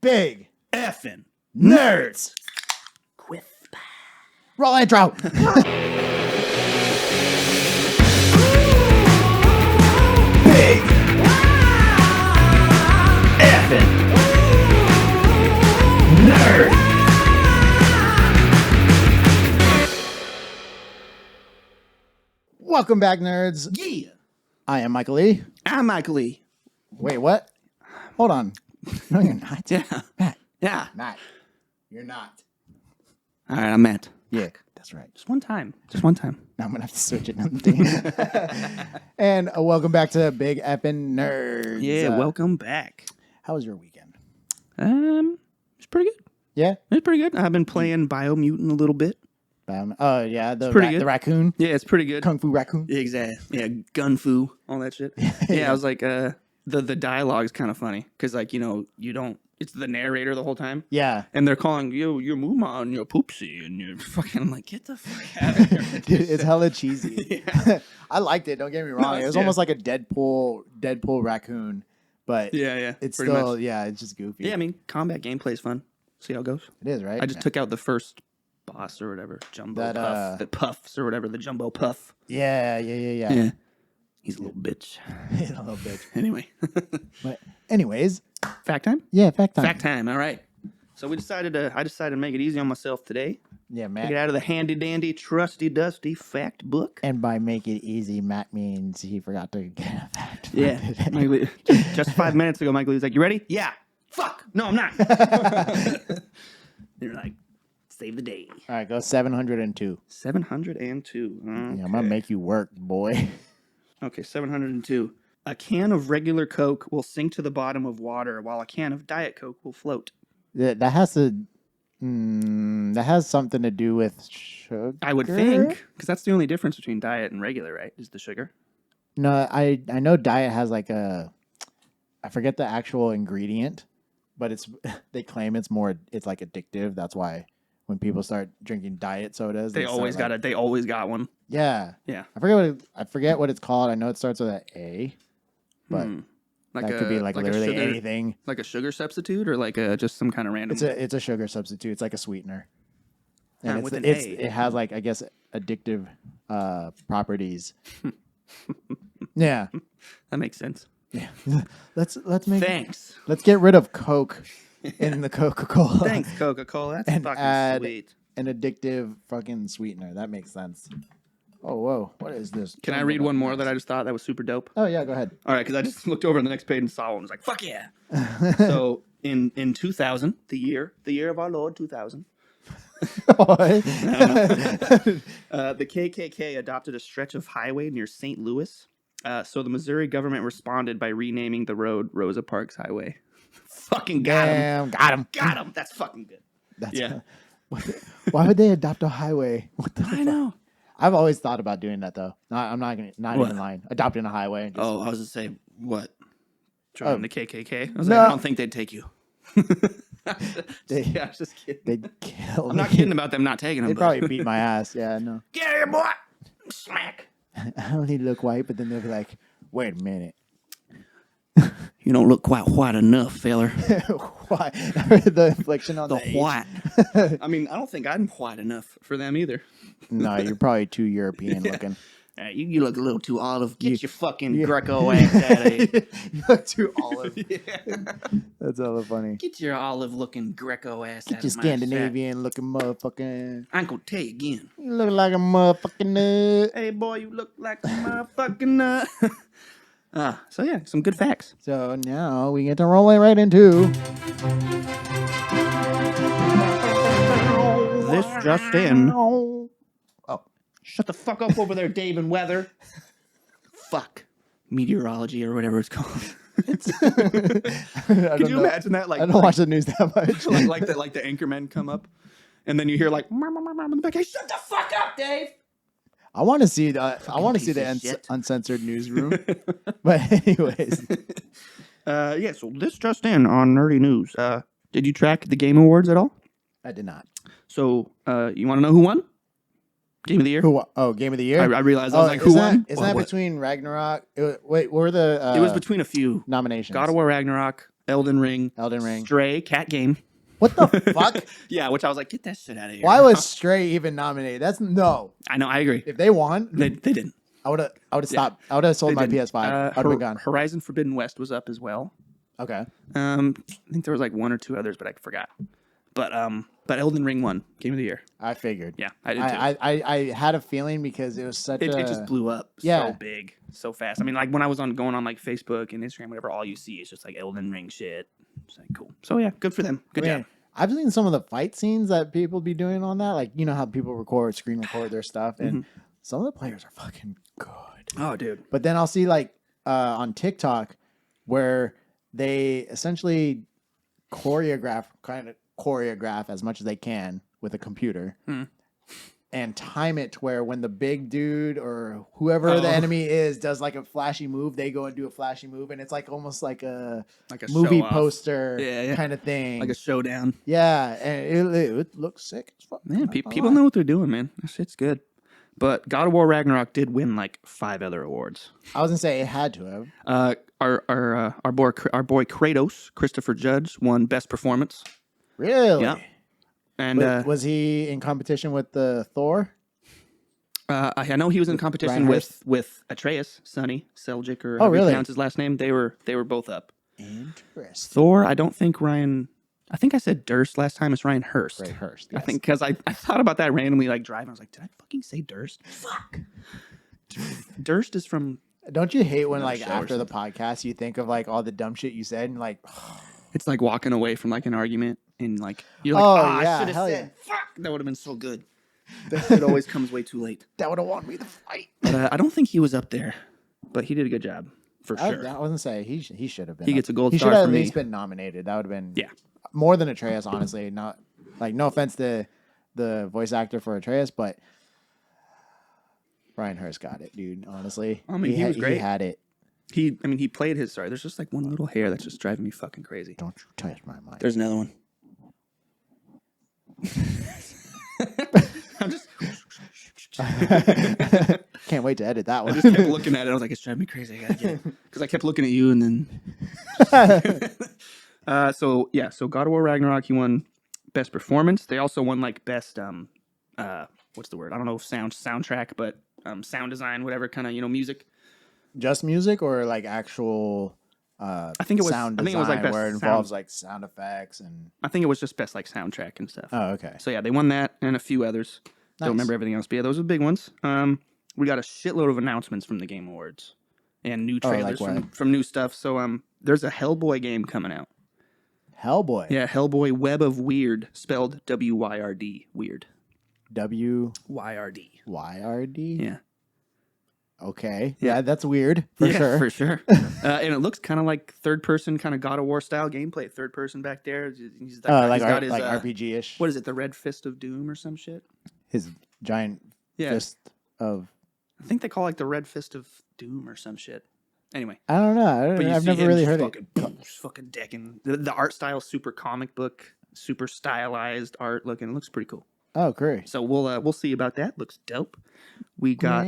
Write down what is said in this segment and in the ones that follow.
Big effing nerds. Quith. Roll intro. Big effing nerd. Welcome back, nerds. Yeah. I am Michael E. I'm Michael E. Wait, what? Hold on. No, you're not. Yeah. Matt. Yeah. Matt. You're not. All right, I'm Matt. Yeah, that's right. Just one time. Just one time. Now I'm going to have to switch it on the thing. And welcome back to Big Effin' Nerds. Yeah, welcome back. How was your weekend? It's pretty good. Yeah? It's pretty good. I've been playing Biomutant a little bit. Oh, yeah, the raccoon. Yeah, it's pretty good. Kung Fu raccoon. Exactly. Yeah, gun fu, all that shit. Yeah, I was like, the dialogue's kind of funny because, like, you don't. It's the narrator the whole time. Yeah. And they're calling you your Muma and your Poopsie and you're fucking. I'm like, get the fuck out of here. Dude, it's hella cheesy. Yeah. I liked it. Don't get me wrong. No, it was almost like a Deadpool raccoon, but Yeah. it's pretty still much. yeah, it's just goofy. Yeah, I mean, combat gameplay's fun. See how it goes. It is, right? I just took out the first boss or whatever, Jumbo That, Puff, the Puffs or whatever, the Jumbo Puff. Yeah. Yeah. He's a little bitch. He's a little bitch. Anyway. But anyways, Fact time? yeah, fact time. Fact time. All right. So I decided to make it easy on myself today. Yeah, Get Matt. out of the handy dandy, trusty dusty fact book. And by make it easy, Matt means he forgot to get a fact. Yeah. Just 5 minutes ago, Michael was like, "You ready?" Yeah. Fuck. No, I'm not. You're like, save the day. All right, go 702. 702. Yeah, I'm gonna make you work, boy. Okay, 702. A can of regular Coke will sink to the bottom of water, while a can of Diet Coke will float. That has something to do with sugar. I would think, because that's the only difference between diet and regular, right? Is the sugar. No, I know diet has like I forget the actual ingredient, but they claim it's like addictive. That's why when people start drinking diet sodas, They always got one. Yeah. Yeah. I forget what it's called. I know it starts with an A, but Like that could be like literally sugar, anything. like a sugar substitute or like just some kind of random. It's a sugar substitute. It's like a sweetener. And with an it has like, I guess, addictive properties. Yeah. That makes sense. Yeah. Let's get rid of Coke in the Coca-Cola. Thanks, Coca-Cola. That's And fucking add sweet. an addictive fucking sweetener. That makes sense. Oh, whoa. What is this? Can I read one more that I just thought that was super dope? Oh, yeah, go ahead. All right, because I just looked over on the next page and saw one. I was like, fuck yeah. So in 2000, the year of our Lord 2000, the KKK adopted a stretch of highway near St. Louis. So the Missouri government responded by renaming the road Rosa Parks Highway. Fucking got him. Got him. Got him. That's fucking good. Yeah. Why would they adopt a highway? What the I know. I've always thought about doing that, though. I'm not even lying. Adopting a highway. And I was going to say, what? Join the KKK? I was No. like, I don't think they'd take you. I was just kidding. They'd kill I'm me. not kidding about them not taking him. They'd probably beat my ass. Yeah, I know. Get out of here, boy! Smack! I don't need to look white, but then they'll be like, wait a minute. You don't look quite white enough, feller. Why? The inflection on the H. white. I mean, I don't think I'm white enough for them either. No, you're probably too European looking. You look a little too olive. Get your fucking Greco ass out of here. You look too olive. Yeah. That's hella funny. Get your olive-looking Greco ass out Get of your my Scandinavian looking motherfucking. sack. I ain't gonna tell you again. You look like a motherfucking nut. Hey, boy, you look like a motherfucking nut. So yeah, some good facts. So now we get to roll it right into. This just in. Oh. Shut the fuck up over there, Dave and Weather. Fuck. Meteorology or whatever it's called. Could you imagine that? Like, I don't watch the news that much. like the anchormen come up, and then you hear like, in the back, hey, shut the fuck up, Dave. I want to see the uncensored newsroom. But anyways, yeah. So this just in on nerdy news. Did you track the Game Awards at all? I did not. So you want to know who won? Game of the year? Who? Oh, Game of the year. I realized I was like, who won? Isn't that between Ragnarok? Wait, what were the? It was between a few. Nominations. God of War Ragnarok, Elden Ring, Elden Ring. Stray, cat game. What the fuck? Yeah, which I was like, get that shit out of here. Why was Stray even nominated? That's no. I know, I agree. If they won, They didn't. I would have stopped. I would have sold They my didn't. PS5. I would have been gone. Horizon Forbidden West was up as well. Okay. I think there was like one or two others, but I forgot. But Elden Ring won Game of the Year. I figured. Yeah, I did too. I had a feeling because it was such It just blew up so big, so fast. I mean, like when I was going on like Facebook and Instagram, whatever, all you see is just like Elden Ring shit. It's like cool. So yeah, good for them. Good job. I've seen some of the fight scenes that people be doing on that. Like, you know how people screen record their stuff, and some of the players are fucking good. Oh, dude. But then I'll see like on TikTok where they essentially choreograph as much as they can with a computer and time it to where when the big dude or whoever the enemy is does like a flashy move, they go and do a flashy move, and it's like almost like a movie poster kind of thing, like a showdown. Yeah, and it looks sick as fuck. Man, people know what they're doing, man. That shit's good. But God of War Ragnarok did win like 5 other awards. I was gonna say it had to have. Our boy Kratos, Christopher Judge, won Best Performance. Really? Yeah. And was he in competition with the Thor? I know he was in competition with Atreus, Sonny Seljuk, or however you pronounce his last name. They were both up. Interesting. Thor, I don't think Ryan. I think I said Durst last time. It's Ryan Hurst. Right, Hurst. Yes. I think because I thought about that randomly, like driving. I was like, did I fucking say Durst? Fuck. Durst is from. Don't you hate when like after the podcast you think of like all the dumb shit you said and like it's like walking away from like an argument and like you're like, I should have said fuck. That would have been so good. That shit always comes way too late. That would have won me the fight. But I don't think he was up there, but he did a good job for sure. I wasn't say he should have been. He gets a gold star. He star should have for at me. least been nominated. That would have been more than Atreus, honestly. Not like no offense to the voice actor for Atreus, but Ryan Hurst got it, dude. Honestly, I mean, he was great. He had it. He played his. Sorry, there's just like one little hair that's just driving me fucking crazy. Don't you touch my mind. There's another one. I'm just. Can't wait to edit that one. I just kept looking at it. I was like, it's driving me crazy. I gotta get it because I kept looking at you and then. So God of War Ragnarok, he won Best Performance. They also won like Best what's the word? I don't know if soundtrack, but sound design, whatever kind of music. Just music or like actual I think it was sound design, I think it was like best where it involves like sound effects and I think it was just best like soundtrack and stuff. Oh, okay. So yeah, they won that and a few others. Nice. Don't remember everything else, but yeah, those are the big ones. We got a shitload of announcements from the Game Awards and new trailers from new stuff. So there's a Hellboy game coming out. Hellboy. Yeah, Hellboy Web of Weird, spelled WYRD, weird. WYRD. YRD? Yeah. Okay. Yeah, that's weird for sure. For sure. And it looks kind of like third person, kind of God of War style gameplay. Third person back there. He's like his, RPG ish. What is it? The Red Fist of Doom or some shit? His giant fist of. I think they call it like the Red Fist of Doom or some shit. Anyway, I don't know. I've never really heard it. Fucking decking. The art style, super comic book, super stylized art looking. It looks pretty cool. Oh, great. So we'll see about that. Looks dope. We got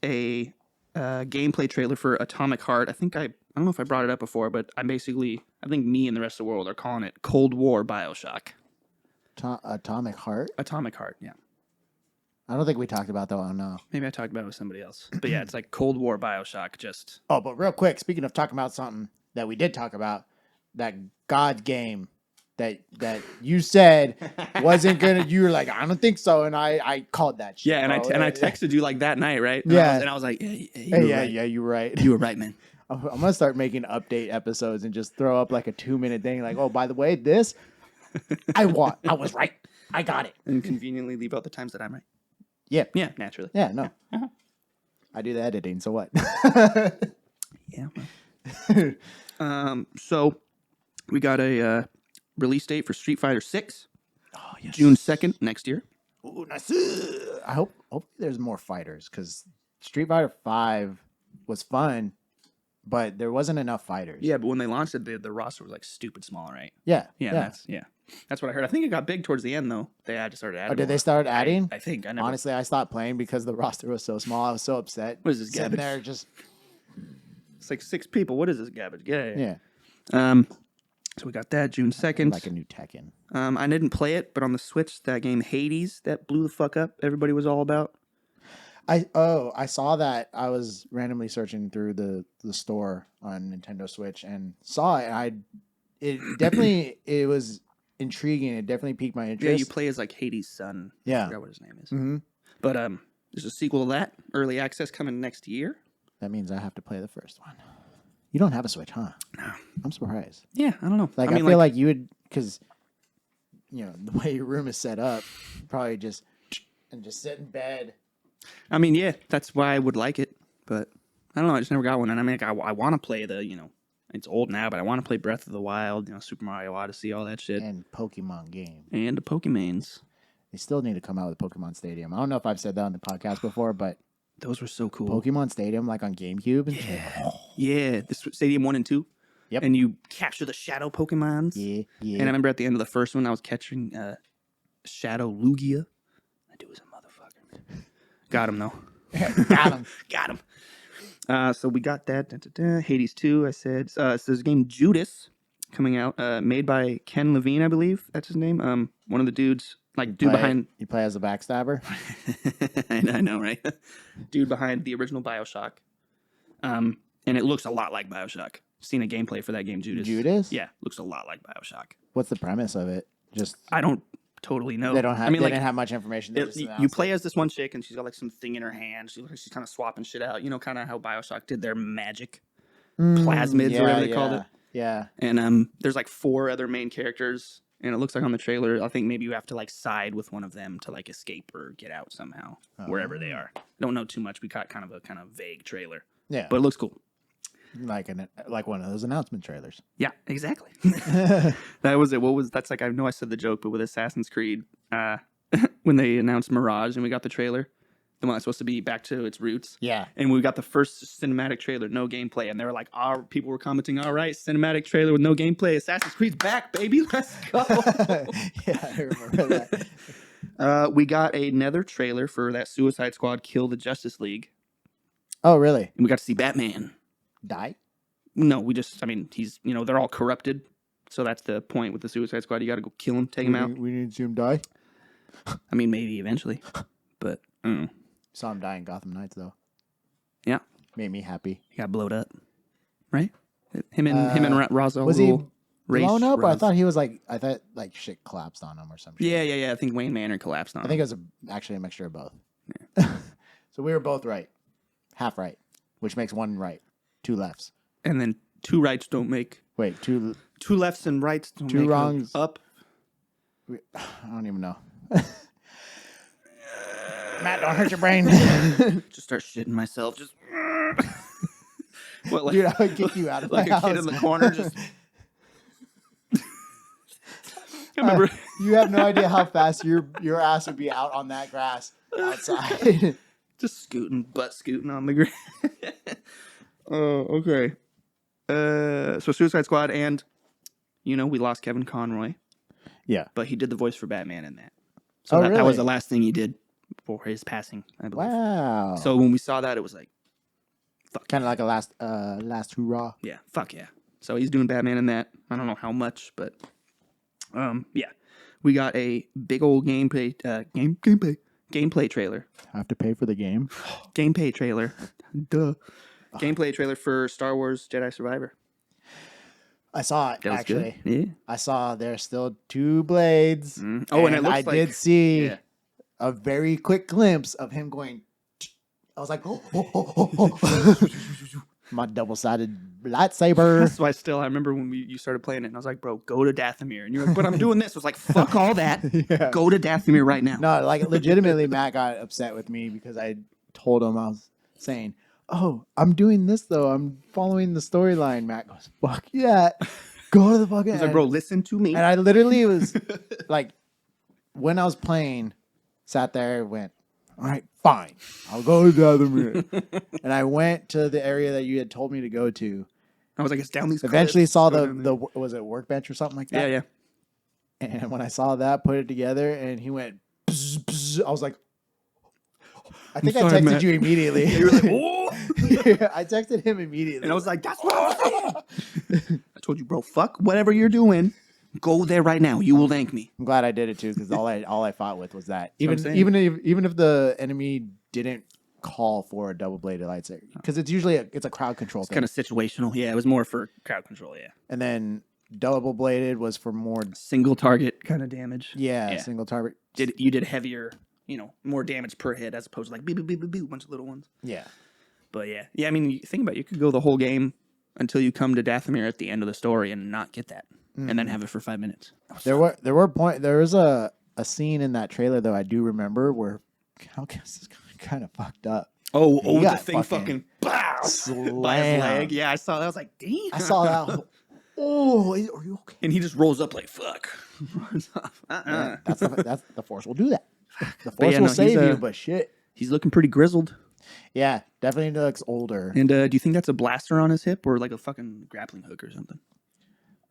a gameplay trailer for Atomic Heart. I don't know if I brought it up before, but I think me and the rest of the world are calling it Cold War BioShock. Atomic Heart? Atomic Heart, yeah. I don't think we talked about that one, no. Maybe I talked about it with somebody else. But yeah, it's like Cold War BioShock, just... Oh, but real quick, speaking of talking about something that we did talk about, that God game that you said wasn't gonna... You were like, I don't think so, and I called that shit. Yeah, and I texted you like that night, right? And yeah. I was like, yeah, you're right. You were right, man. I'm gonna start making update episodes and just throw up like a 2-minute thing, like, oh, by the way, this... I was right. I got it. And conveniently leave out the times that I'm right. Yeah. Yeah, naturally. Yeah, no. I do the editing, so what? Yeah. Well. So we got a release date for Street Fighter 6. Oh, yes. June 2nd next year. Ooh, nice. I hope there's more fighters because Street Fighter 5 was fun, but there wasn't enough fighters. Yeah, but when they launched it, the roster was like stupid small, right? Yeah. That's what I heard. I think it got big towards the end, though. They had to start adding. Oh, did they start adding? I think. Honestly, I stopped playing because the roster was so small. I was so upset. What is this sitting garbage? there just... It's like 6 people. What is this garbage? Yeah. So we got that June 2nd. Like a new Tekken. I didn't play it, but on the Switch, that game Hades that blew the fuck up. Everybody was all about. I saw that. I was randomly searching through the store on Nintendo Switch and saw it. It was intriguing. It definitely piqued my interest. Yeah, you play as like Hades' son. Yeah. I forgot what his name is. Mm-hmm. But there's a sequel to that. Early access coming next year. That means I have to play the first one. You don't have a Switch, huh? No. I'm surprised. Yeah, I don't know. Like, I feel like you would, because, you know, the way your room is set up, probably just sit in bed. I mean, yeah, that's why I would like it. But I don't know. I just never got one. And I mean, like, I want to play it's old now, but I want to play Breath of the Wild, Super Mario Odyssey, all that shit. And Pokemon game. And the Pokemans. They still need to come out with Pokemon Stadium. I don't know if I've said that on the podcast before, but those were so cool. Pokemon Stadium, like on GameCube. And yeah. This Stadium 1 and 2. Yep. And you capture the shadow Pokemons. Yeah. And I remember at the end of the first one, I was catching Shadow Lugia. That dude was a motherfucker. Got him, though. Got him. So we got that. Hades 2, I said. So there's a game Judas coming out, made by Ken Levine, I believe. That's his name. One of the dudes, behind... You play as a backstabber? I know, right? Dude behind the original Bioshock. And it looks a lot like Bioshock. Seen a gameplay for that game, Judas. Judas? Yeah, looks a lot like Bioshock. What's the premise of it? I don't totally know. They don't have. They didn't have much information. You play as this one chick, and she's got like some thing in her hand. She's kind of swapping shit out. Kind of how Bioshock did their magic plasmids or whatever they called it. Yeah. And there's like 4 other main characters, and it looks like on the trailer, I think maybe you have to like side with one of them to like escape or get out somehow wherever they are. I don't know too much. We got kind of a vague trailer. Yeah, but it looks cool. Like one of those announcement trailers. Yeah, exactly. That was it. That's like, I know I said the joke, but with Assassin's Creed, when they announced Mirage and we got the trailer, the one that's supposed to be back to its roots. Yeah. And we got the first cinematic trailer, no gameplay. And they were like, people were commenting, all right, cinematic trailer with no gameplay. Assassin's Creed's back, baby. Let's go. Yeah, I remember that. We got another trailer for that Suicide Squad Kill the Justice League. Oh, really? And we got to see Batman. Die? No, he's, they're all corrupted. So that's the point with the Suicide Squad. You got to go kill him, take him out. We need to see him die? I mean, maybe eventually. But, I don't know. Saw him die in Gotham Knights, though. Yeah. Made me happy. He got blowed up. Right? Him and Ra's al Was he blown up? Or I thought shit collapsed on him or something. Yeah. I think Wayne Manor collapsed on him. I think it was actually a mixture of both. Yeah. So we were both right. Half right. Which makes one right. 2 lefts. And then 2 rights don't make... Wait, 2 lefts and rights don't 2 make wrongs up. I don't even know. Matt, don't hurt your brain. Just start shitting myself. Just... What, Dude, I would kick you out of like my a house. kid in the corner, just... I remember... You have no idea how fast your ass would be out on that grass outside. Just butt scooting on the ground. Oh, okay. So Suicide Squad, and we lost Kevin Conroy. Yeah, but he did the voice for Batman in that. So really? That was the last thing he did before his passing, I believe. Wow. So when we saw that, it was like, fuck. Kind of like a last hurrah. Yeah, fuck yeah. So he's doing Batman in that. I don't know how much, but yeah, we got a big old gameplay trailer. I have to pay for the game. Gameplay trailer. Duh. Gameplay trailer for Star Wars Jedi Survivor. I saw it, actually. Good. Yeah. I saw there's still 2 blades. Mm. Oh, and it looks I did see a very quick glimpse of him going. I was like, my double-sided lightsaber. That's why I remember when you started playing it, and I was like, bro, go to Dathomir. And you're like, but I'm doing this. I was like, fuck all that. Yeah. Go to Dathomir right now. No, like legitimately, Matt got upset with me because I told him I was saying, oh, I'm doing this, though. I'm following the storyline. Matt goes, fuck yeah. Go to the fucking... I was like, bro, listen to me. And I literally was like, when I was playing, sat there, went, all right, fine. I'll go to the other room. And I went to the area that you had told me to go to. I was like, it's down these Eventually cliffs. saw the was it workbbench or something like that? Yeah. And when I saw that, put it together, and he went, bzz, bzz, I was like, I think I texted you immediately. You were like, oh. I texted him immediately. And I was like, that's what I'm saying. I told you, bro, fuck whatever you're doing. Go there right now. You will thank me. I'm glad I did it too, because all I fought with was that. That's what I'm saying. Even if the enemy didn't call for a double bladed lightsaber, because it's usually it's a crowd control thing. Kind of situational. Yeah, it was more for crowd control. Yeah. And then double bladed was for more Single target kind of damage. yeah. Single target. You did heavier, more damage per hit as opposed to like beep beep beep beep beep, a bunch of little ones. Yeah. But yeah. I mean, you think about it, you could go the whole game until you come to Dathomir at the end of the story and not get that, and then have it for 5 minutes. There was a scene in that trailer though I do remember where Cal Kestis kind of fucked up. Oh, He the got thing fucking by his slammed. leg. Yeah, I saw that. I was like, damn. I saw that. Oh, are you okay? And he just rolls up like, fuck. Runs off. Yeah, that's the Force will do that. The Force yeah, will no, save he's, you, but shit. He's looking pretty grizzled. Yeah, definitely looks older. And do you think that's a blaster on his hip or like a fucking grappling hook or something?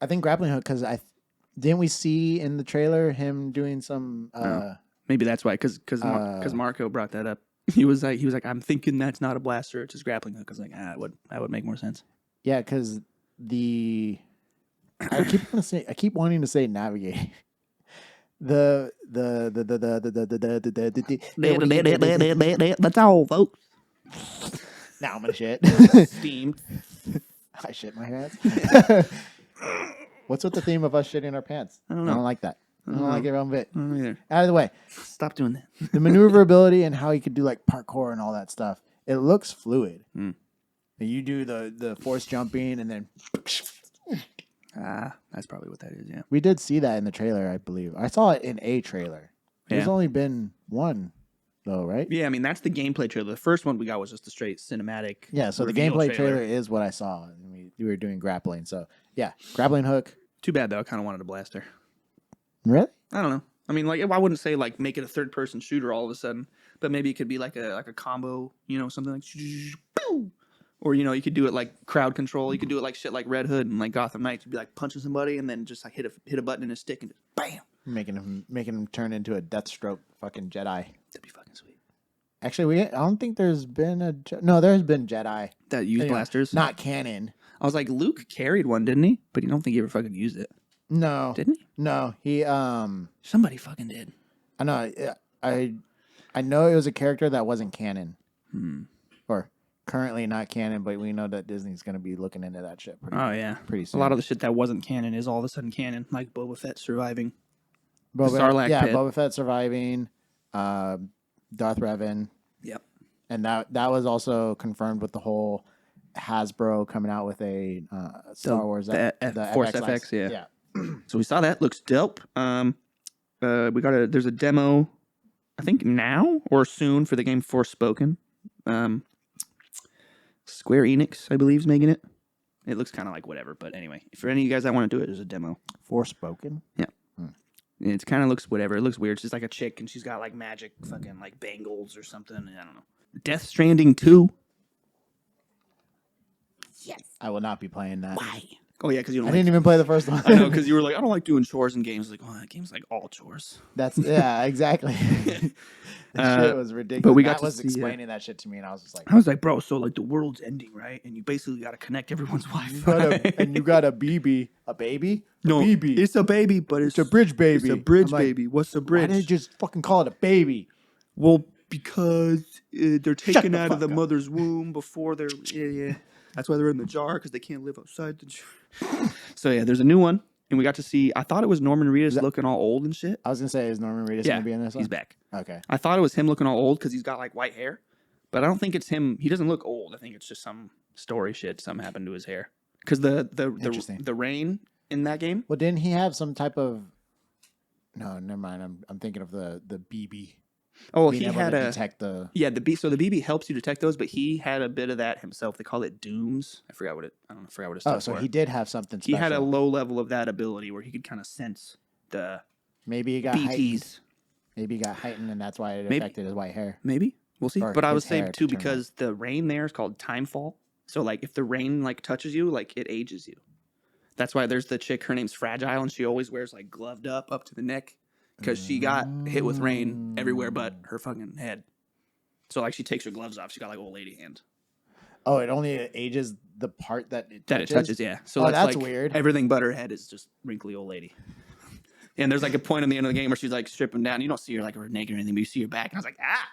I think grappling hook, because didn't we see in the trailer him doing some Maybe that's why, because Marco brought that up. He was like, I'm thinking that's not a blaster, it's just grappling hook. I was like, that would make more sense. yeah, because I keep wanting to say navigating. That's all, folks. Now I'm gonna shit. Steam. I shit my pants. What's with the theme of us shitting our pants? I don't know. I don't like that. I don't like it one bit. I don't either. Out of the way. Stop doing that. The maneuverability and how you could do like parkour and all that stuff. It looks fluid. Mm. And you do the force jumping and then That's probably what that is, yeah. we did see that in the trailer, I believe. I saw it in a trailer. There's only been one though, right? Yeah, I mean, that's the gameplay trailer. The first one we got was just a straight cinematic. Yeah, so the gameplay trailer is what I saw. And we were doing grappling. So, yeah, grappling hook. Too bad, though. I kind of wanted a blaster. Really? I don't know. I mean, like, I wouldn't say, like, make it a third-person shooter all of a sudden, but maybe it could be like a combo, something like, or, you could do it like crowd control. You could do it like shit like Red Hood and like Gotham Knights. You'd be like punching somebody and then just like hit a button in his stick and just bam. Making him turn into a Deathstroke fucking Jedi. That'd be fucking sweet. Actually, I don't think there's been no, there's been Jedi That use blasters? Not canon. I was like, Luke carried one, didn't he? But you don't think he ever fucking used it. No. Didn't he? No, he Somebody fucking did. I know. I know it was a character that wasn't canon, or currently not canon, but we know that Disney's going to be looking into that shit. Pretty soon. A lot of the shit that wasn't canon is all of a sudden canon, like Boba Fett surviving. Sarlacc pit. Boba Fett surviving, Darth Revan. Yep. And that was also confirmed with the whole Hasbro coming out with a Star Wars the Force FX, yeah. So we saw that. Looks dope. There's a demo, I think now or soon, for the game Forspoken. Square Enix, I believe, is making it. It looks kind of like whatever, but anyway, for any of you guys that want to do it, there's a demo. Forspoken? Yeah. It kind of looks whatever. It looks weird. She's like a chick, and she's got like magic fucking like bangles or something. I don't know. Death Stranding 2. Yes. I will not be playing that. Why? Oh, yeah, because you don't I didn't even play the first one. I know, because you were like, I don't like doing chores in games. Like, oh, that game's like all chores. Yeah, exactly. That shit was ridiculous. But we Matt got was explaining that shit to me, and I was just like, bro, so like the world's ending, right? And you basically got to connect everyone's Wi-Fi. and you got a BB. A baby? No, BB. it's a baby, but It's a bridge baby. It's a bridge I'm like, baby. What's a bridge? Why did you just fucking call it a baby? Well, because they're taken the out of the fuck up. mother's womb before they're... Yeah. That's why they're in the jar, because they can't live outside the jar. So, yeah, there's a new one. And we got to see... I thought it was Norman Reedus looking all old and shit. I was going to say, is Norman Reedus going to be in this one? He's back. Okay. I thought it was him looking all old because he's got, like, white hair. But I don't think it's him. He doesn't look old. I think it's just some story shit. Something happened to his hair. Because the rain in that game... Well, didn't he have some type of... No, never mind. I'm thinking of the BB. Oh, Being he able had to a... detect the... Yeah, the BB helps you detect those, but he had a bit of that himself. They call it dooms. I forgot what it stood Oh, so for. he did have something special. He had a low level of that ability where he could kind of sense the Maybe he got heightened. BTs. Maybe he got heightened, and that's why it affected his white hair. Maybe. We'll see. Or But I his was saying, hair too, to turn because the rain there is called timefall. So, like, if the rain, like, touches you, like, it ages you. That's why there's the chick, her name's Fragile, and she always wears, like, gloved up to the neck because she got hit with rain everywhere but her fucking head. So, like, she takes her gloves off. She got, like, old lady hands. Oh, it only ages the part that it touches? Yeah. So Oh, that's that's weird. Everything but her head is just wrinkly old lady. And there's like a point in the end of the game where she's like stripping down. You don't see her like her naked or anything, but you see her back. And I was like, ah.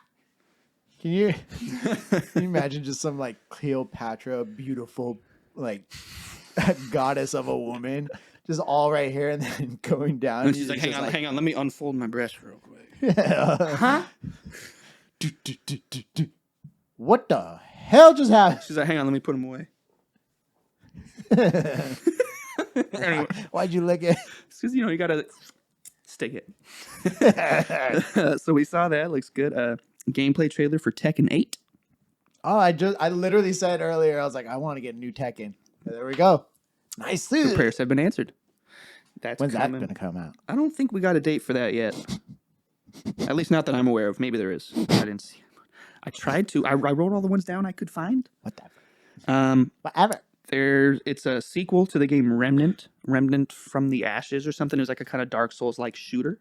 Can you imagine just some like Cleopatra, beautiful, like goddess of a woman, just all right here and then going down? And she's like, hang on, let me unfold my breast real quick. Huh? What the hell just happened? She's like, hang on, let me put them away. Anyway, Why'd you lick it? because you gotta stick it. So we saw that. Looks good. Gameplay trailer for Tekken 8. Oh, I literally said earlier, I was like, I want to get a new Tekken. There we go. Nice. The prayers have been answered. When's that going to come out? I don't think we got a date for that yet. At least not that I'm aware of. Maybe there is. I didn't see. I tried to. I wrote all the ones down I could find. Whatever. It's a sequel to the game Remnant from the Ashes or something. It was like a kind of Dark Souls like shooter.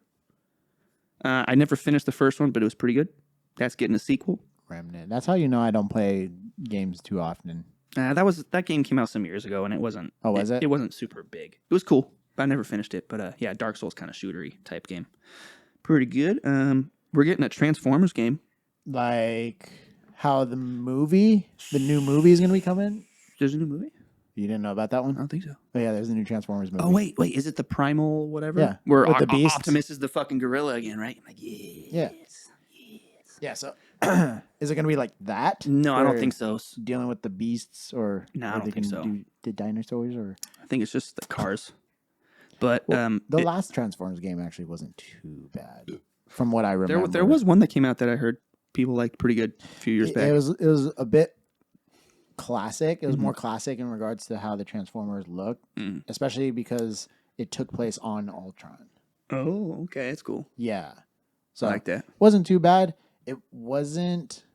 I never finished the first one, but it was pretty good. That's getting a sequel. Remnant. That's how you know I don't play games too often. That game came out some years ago, and it wasn't. Oh, was it? It wasn't super big. It was cool, but I never finished it. But yeah, Dark Souls kind of shootery type game. Pretty good. We're getting a Transformers game. Like how the new movie is going to be coming? There's a new movie? You didn't know about that one? I don't think so. Oh, yeah, there's a new Transformers movie. Oh, wait. Is it the Primal whatever? Yeah. Where With the beasts. Optimus is the fucking gorilla again, right? Like, yes. Yeah. Yeah, so is it going to be like that? No, I don't Or think so. Dealing with the beasts or No, I are don't they think gonna so. do the dinosaurs or I think it's just the cars. But the last Transformers game actually wasn't too bad from what I remember. there was one that came out that I heard people liked pretty good a few years back. It was a bit classic. It was more classic in regards to how the Transformers looked, especially because it took place on Ultron. Oh, okay, that's cool. Yeah, so I like that. Wasn't too bad. It wasn't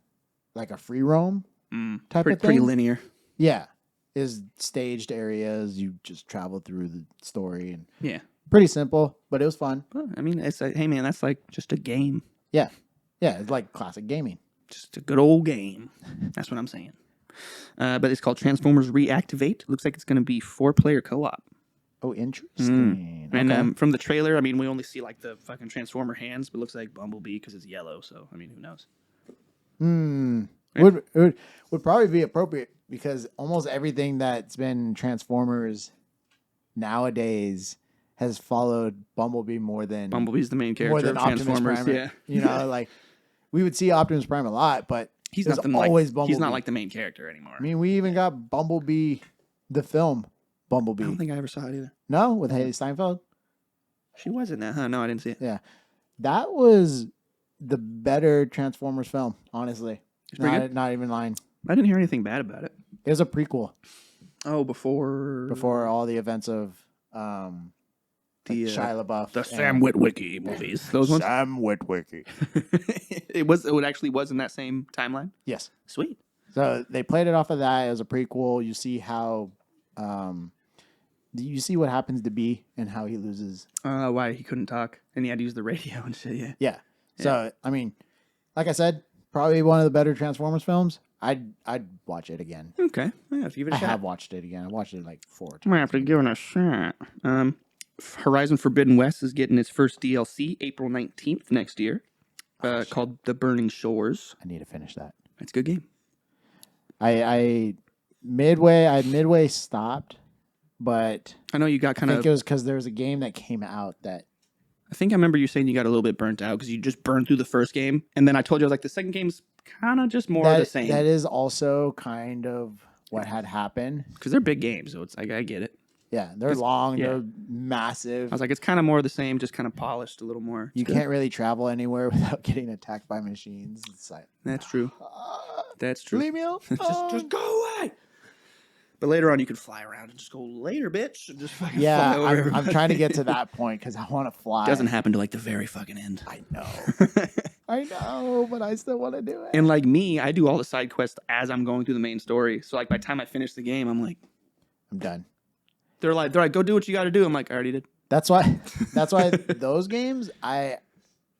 like a free roam type of thing. Pretty linear. Yeah, is staged areas. You just travel through the story and Yeah, pretty simple, but it was fun. well, I mean, it's like, hey man, that's like just a game, Yeah, it's like classic gaming. just a good old game. That's what I'm saying. But it's called Transformers Reactivate. Looks like it's going to be 4-player co-op. Oh, interesting. And Okay. from the trailer, I mean, we only see like the fucking Transformer hands, but it looks like Bumblebee because it's yellow. So I mean, who knows? Would probably be appropriate because almost everything that's been Transformers nowadays has followed Bumblebee more than Bumblebee's the main character of Optimus Transformers. Prime. Yeah, You know, like we would see Optimus Prime a lot, but he's it not was the always like, Bumblebee. he's not like the main character anymore. I mean, we even got Bumblebee, the film Bumblebee. I don't think I ever saw it either. No, with Haley Steinfeld. She was in that, huh? No, I didn't see it. Yeah, that was the better Transformers film. Honestly, pretty good? not even lying. I didn't hear anything bad about it. It was a prequel Oh, before all the events of Shia LaBeouf, the Sam Witwicky movies. Those ones. Sam Witwicky. It actually was in that same timeline. Yes. Sweet. So they played it off of that as a prequel. You see how, you see what happens to B and how he loses. Why he couldn't talk and he had to use the radio and shit. Yeah. Yeah. So I mean, like I said, probably one of the better Transformers films. I'd watch it again. Okay. Yeah, give it a I shot. have watched it again. I watched it like 4 times. I'm gonna have to give it a shot. Horizon Forbidden West is getting its first DLC April 19th next year, called The Burning Shores. I need to finish that. It's a good game. I midway stopped, but I know you got I kind think of. it was because there was a game that came out that I think I remember you saying you got a little bit burnt out because you just burned through the first game, and then I told you I was like, the second game's kind of just more of the same. That is also kind of what had happened. Because they're big games, so it's like I get it. Yeah, they're long, yeah. they're massive. I was like, it's kind of more of the same, just kind of polished a little more. It's You good. can't really travel anywhere without getting attacked by machines. It's like, That's true. That's true. leave me alone. just go away. But later on, you could fly around and just go later, bitch. And just fucking Yeah, fly over I'm everybody. trying to get to that point because I want to fly. Doesn't happen to like the very fucking end. I know. I know, but I still want to do it. And like me, I do all the side quests as I'm going through the main story. So like by the time I finish the game, I'm like, I'm done. they're like, go do what you got to do. I'm like, I already did. That's why those games, I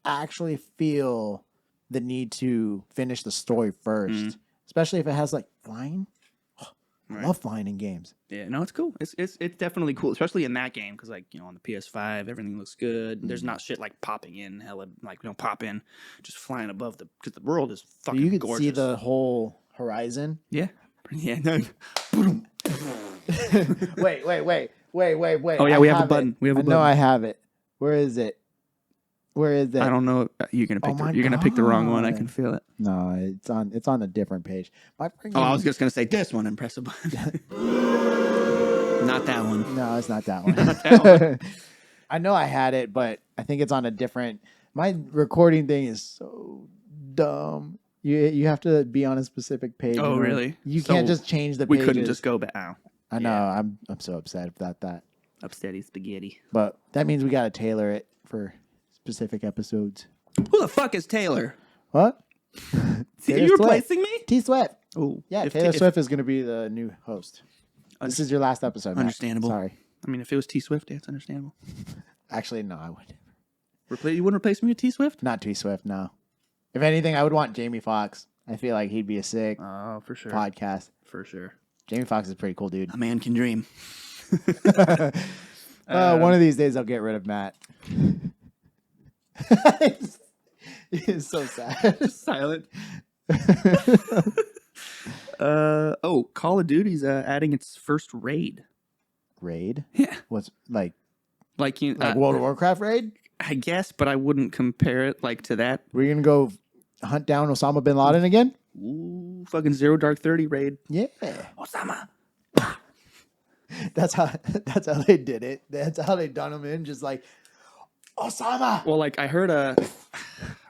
actually feel the need to finish the story first, especially if it has like flying. I love flying in games. Yeah, no, it's cool. It's definitely cool, especially in that game because like on the PS5, everything looks good. There's not shit like popping in, hella like pop in, just flying above because the world is fucking You could gorgeous. see the whole horizon. Yeah, no. Wait. Oh yeah, we have a button. We have a button. No, I have it. Where is it? I don't know. You're gonna pick the wrong one. I can feel it. No, it's on a different page. I was just gonna say this one and press a button. Not that one. No, it's not that one. Not that one. I know I had it, but I think it's on a different. My recording thing is so dumb. You have to be on a specific page. Oh, really? You can't just change the We pages. couldn't just go back. Oh, I know. Yeah. I'm so upset about that. Upsetty spaghetti. But that means we got to tailor it for specific episodes. Who the fuck is Taylor? What? You replacing me? T Swift. Oh, yeah. Taylor Swift is going to be the new host. This is your last episode. Understandable. Matt. Sorry. I mean, if it was T Swift, yeah, it's understandable. Actually, no, I wouldn't. You wouldn't replace me with T Swift? Not T Swift, no. If anything, I would want Jamie Foxx. I feel like he'd be a sick for sure podcast. For sure. Jamie Foxx is a pretty cool dude. A man can dream. One of these days, I'll get rid of Matt. It's so sad. Just silent. Call of Duty's adding its first raid. Raid? Yeah. What's like World of Warcraft raid? I guess, but I wouldn't compare it to that. We're gonna go hunt down Osama bin Laden again? Ooh, fucking Zero Dark 30 raid. Yeah. Osama. That's how they did it. That's how they done him in, just like Osama. Well, I heard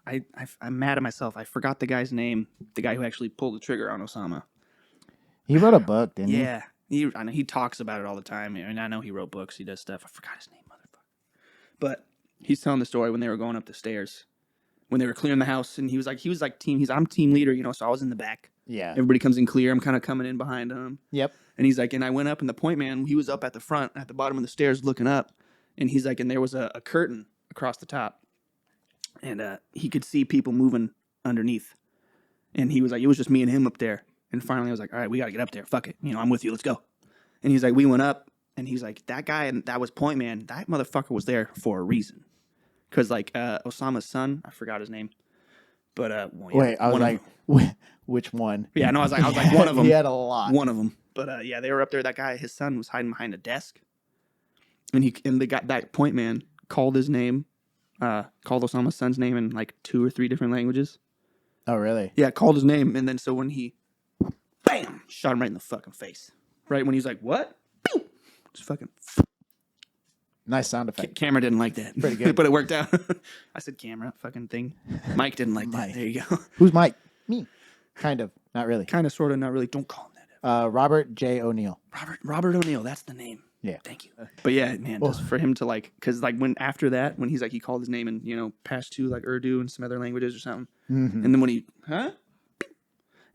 I'm mad at myself. I forgot the guy's name. The guy who actually pulled the trigger on Osama. He wrote a book, didn't he? Yeah. I know he talks about it all the time. And I know he wrote books. He does stuff. I forgot his name, motherfucker. But he's telling the story when they were going up the stairs, when they were clearing the house, and I'm team leader, so I was in the back. Yeah. Everybody comes in clear. I'm kind of coming in behind him. Yep. And he's like, and I went up, and the point man, he was up at the front, at the bottom of the stairs, looking up, and he's like, and there was a curtain across the top, and he could see people moving underneath, and he was like, it was just me and him up there. And finally, I was like, all right, we got to get up there. Fuck it. I'm with you. Let's go. And he's like, we went up. And he's like, that guy, and that was Point Man. That motherfucker was there for a reason. Because, Osama's son, I forgot his name. But, wait, I was like, which one? Yeah, no, I was like, one of them. He had a lot. One of them. But, they were up there. That guy, his son was hiding behind a desk. And that Point Man called his name, called Osama's son's name in 2 or 3 different languages. Oh, really? Yeah, called his name. And then so when he, bam, shot him right in the fucking face. Right when he's like, what? Boom. Just fucking. Nice sound effect. Camera didn't like that. Pretty good. But it worked out. I said camera, fucking thing. Mike didn't like that. There you go. Who's Mike? Me. Kind of. Not really. Kind of, sort of, not really. Don't call him that. Robert J. O'Neill. Robert O'Neill. That's the name. Yeah. Thank you. But yeah, man, just for him to because when after that, when he's he called his name in, past 2 Urdu and some other languages or something. Mm-hmm. And then when he, and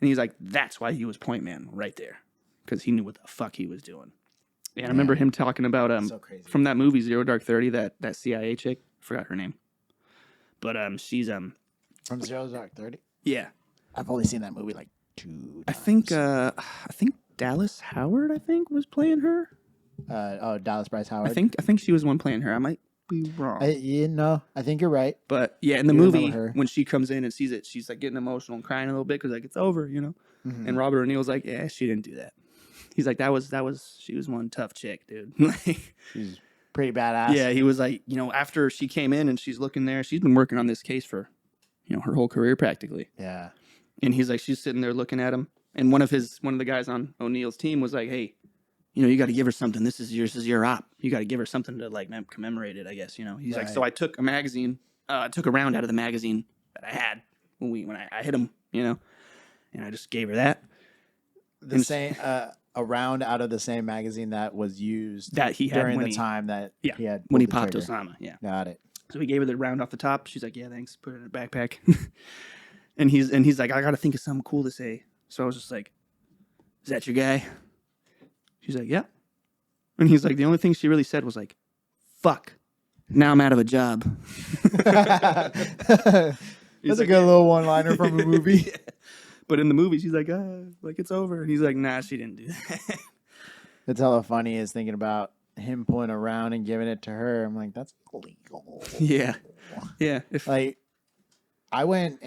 he's like, that's why he was Point Man right there. Because he knew what the fuck he was doing. And I remember him talking about so crazy. From that movie Zero Dark 30, that CIA chick. I forgot her name. But she's from Zero Dark 30? Yeah. I've only seen that movie 2 times. I think Dallas Howard was playing her. Dallas Bryce Howard. I think she was the one playing her. I might be wrong. I think you're right. But yeah, in the movie when she comes in and sees it, she's getting emotional and crying a little bit because it's over, Mm-hmm. And Robert O'Neill's like, yeah, she didn't do that. He's like, she was one tough chick, dude. She's pretty badass. Yeah, he was like, after she came in and she's looking there, she's been working on this case for, her whole career practically. Yeah. And he's like, she's sitting there looking at him. And one of the guys on O'Neill's team was like, hey, you got to give her something. This is your op. You got to give her something to commemorate it, I guess, He's like, so I took a magazine, I took a round out of the magazine that I had when I hit him, and I just gave her that. A round out of the same magazine that was used that he had during the time that he had when he popped Osama. Yeah, got it. So he gave her the round off the top. She's like, "Yeah, thanks." Put it in her backpack. and he's like, "I got to think of something cool to say." So I was just like, "Is that your guy?" She's like, "Yeah." And he's like, "The only thing she really said was like, fuck. Now I'm out of a job." That's a good little one-liner from a movie. Yeah. But in the movie, she's like, like it's over. And he's like, nah, she didn't do that. That's how funny is thinking about him pulling around and giving it to her. I'm like, that's illegal. Yeah. Yeah. Like, I went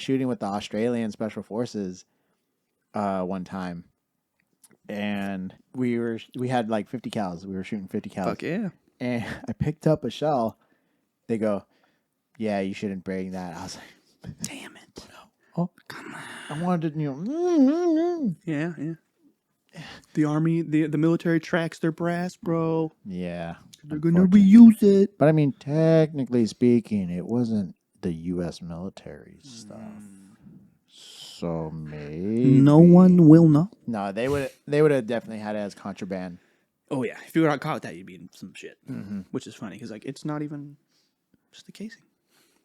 shooting with the Australian Special Forces one time, and we had like 50 cals. We were shooting 50 cals. Fuck yeah. And I picked up a shell. They go, yeah, you shouldn't bring that. I was like, damn it. Oh, come on. I wanted to, Yeah. The army, the military tracks their brass, bro. Yeah. They're going to reuse it. But I mean, technically speaking, it wasn't the U.S. military stuff. So maybe no one will know. No, they would have definitely had it as contraband. Oh yeah, if you got caught with that, you'd be in some shit. Which is funny because like it's not even just the casing,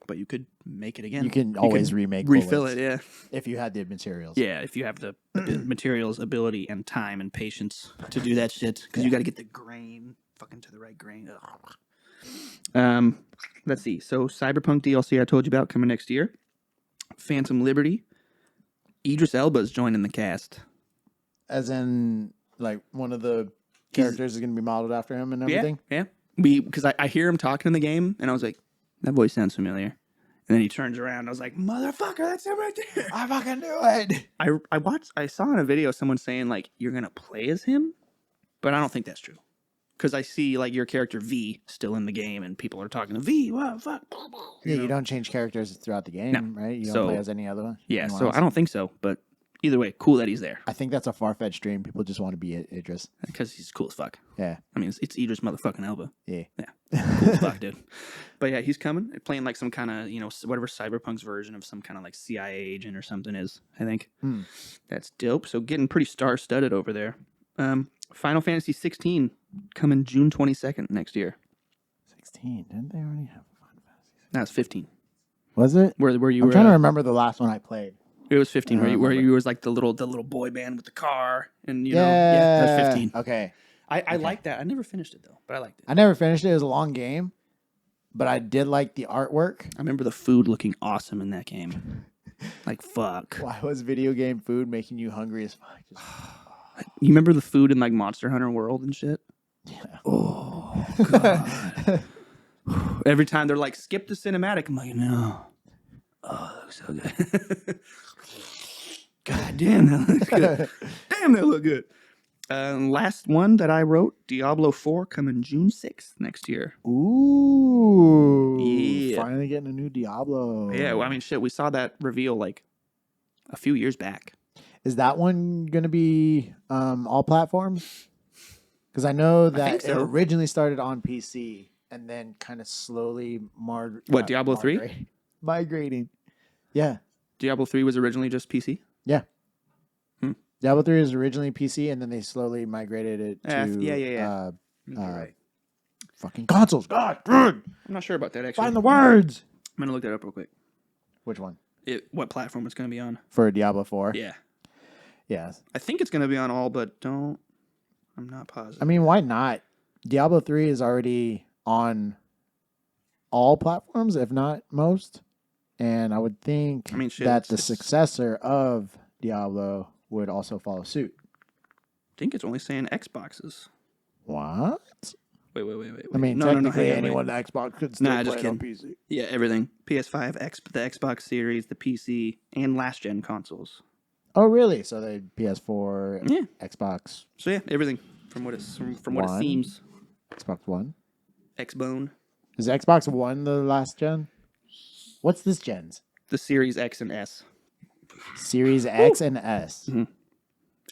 but you could make it again. You can always refill bullets. It. Yeah, if you had the materials. Yeah, if you have the materials, ability, and time and patience to do that shit, because you got to get the grain fucking to the right grain. Ugh. Let's see. So Cyberpunk DLC I told you about coming next year. Phantom Liberty. Idris Elba's joining the cast. As in, like, one of the characters is going to be modeled after him and everything? Yeah. Because I hear him talking in the game, and I was like, that voice sounds familiar. And then he turns around, and I was like, motherfucker, that's him right there. I fucking knew it. I saw in a video someone saying, like, you're going to play as him? But I don't think that's true. Because I see, like, your character V still in the game, and people are talking to V, what, fuck. Yeah, you don't change characters throughout the game, right? You don't play as any other one? Yeah, so else? I don't think so, but either way, cool that he's there. I think that's a far-fetched dream. People just want to be Idris. Because he's cool as fuck. Yeah. I mean, it's Idris motherfucking Elba. Yeah. Cool as fuck, dude. But yeah, he's coming, playing like some kind of, whatever Cyberpunk's version of some kind of like CIA agent or something is, I think. That's dope. So getting pretty star-studded over there. Final Fantasy 16 coming June 22nd next year. 16? Didn't they already have a Final Fantasy? No, it's 15. Was it? Where you I'm were? Trying to remember the last one I played. It was 15, where you was like the little boy band with the car, and that was 15. Okay. I liked that. I never finished it though, but I liked it. I never finished it. It was a long game, but I did like the artwork. I remember the food looking awesome in that game. Like fuck. Why was video game food making you hungry as fuck? You remember the food in like Monster Hunter World and shit? Yeah. Oh god. Every time they're like, skip the cinematic, I'm like, no. Oh, that looks so good. God damn, that looks good. Damn, that look good. Last one that I wrote, Diablo 4 coming June 6th next year. Ooh. Yeah. Finally getting a new Diablo. Yeah, well, I mean, shit, we saw that reveal like a few years back. Is that one going to be all platforms? Because I know that it originally started on PC and then kind of slowly Diablo 3? Migrating. Yeah. Diablo 3 was originally just PC? Yeah. Diablo 3 was originally PC, and then they slowly migrated it to right. Fucking consoles. God, dude. I'm not sure about that, actually. Find the words. I'm going to look that up real quick. Which one? What platform it's going to be on. For Diablo 4? Yeah. Yeah. I think it's going to be on all, but I'm not positive. I mean, why not? Diablo 3 is already on all platforms, if not most. And I would think that the successor of Diablo would also follow suit. I think it's only saying Xboxes. What? Wait. I mean, technically anyone on Xbox could still play it on PC. Yeah, everything. PS5, the Xbox Series, the PC, and last-gen consoles. Oh, really? So they PS4, Xbox. So yeah, everything from what it seems. Xbox One. Xbone. Is Xbox One the last gen? What's this gen's? The Series X and S. Series X and S. Mm-hmm.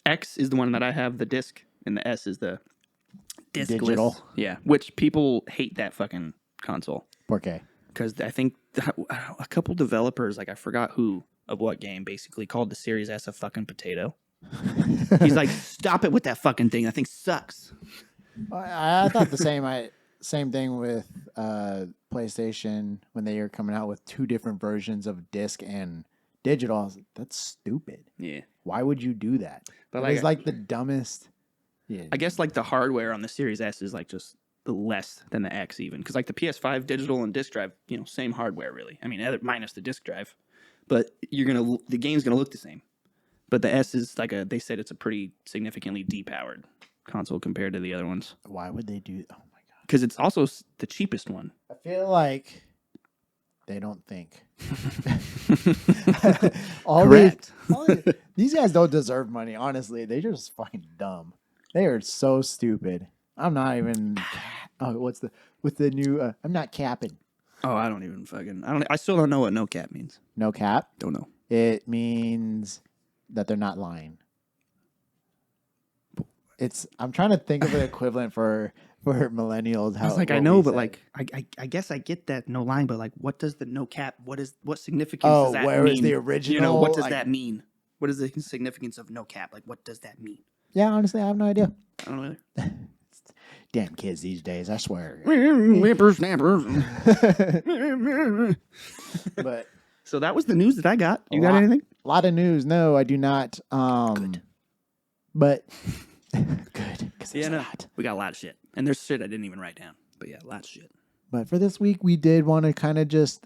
X is the one that I have the disc, and the S is the disc digital. Yeah, which people hate that fucking console. 4K. Because I think a couple developers, like I forgot who of what game, basically called the Series S a fucking potato. He's like, stop it with that fucking thing. That thing sucks. I thought the same thing with PlayStation when they were coming out with two different versions of disc and digital. I was like, that's stupid. Yeah. Why would you do that? But it's like the dumbest. Yeah. I guess like the hardware on the Series S is like just less than the X even. Because like the PS5 digital and disc drive, same hardware really. I mean, minus the disc drive. but the game's gonna look the same. But the S is like they said it's a pretty significantly depowered console compared to the other ones. Why would they do? Oh my god! Because it's also the cheapest one. I feel like they don't think. Correct. These guys don't deserve money. Honestly, they're just fucking dumb. They are so stupid. I'm not even. Oh, with the new? I'm not capping. Oh, I don't even I still don't know what no cap means. No cap. Don't know. It means that they're not lying. I'm trying to think of an equivalent for millennials. How I was like, I know, but like, I guess I get that no lying, but like, what does the no cap? What significance does that mean? Where is the original? You know, what does that mean? What is the significance of no cap? Like, what does that mean? Yeah, honestly, I have no idea. I don't know either. Damn kids these days, I swear. Whippersnappers. But so that was the news that I got. You got anything? A lot of news. No, I do not. Good. But good. Yeah, no. We got a lot of shit. And there's shit I didn't even write down. But yeah, lots of shit. But for this week, we did want to kind of just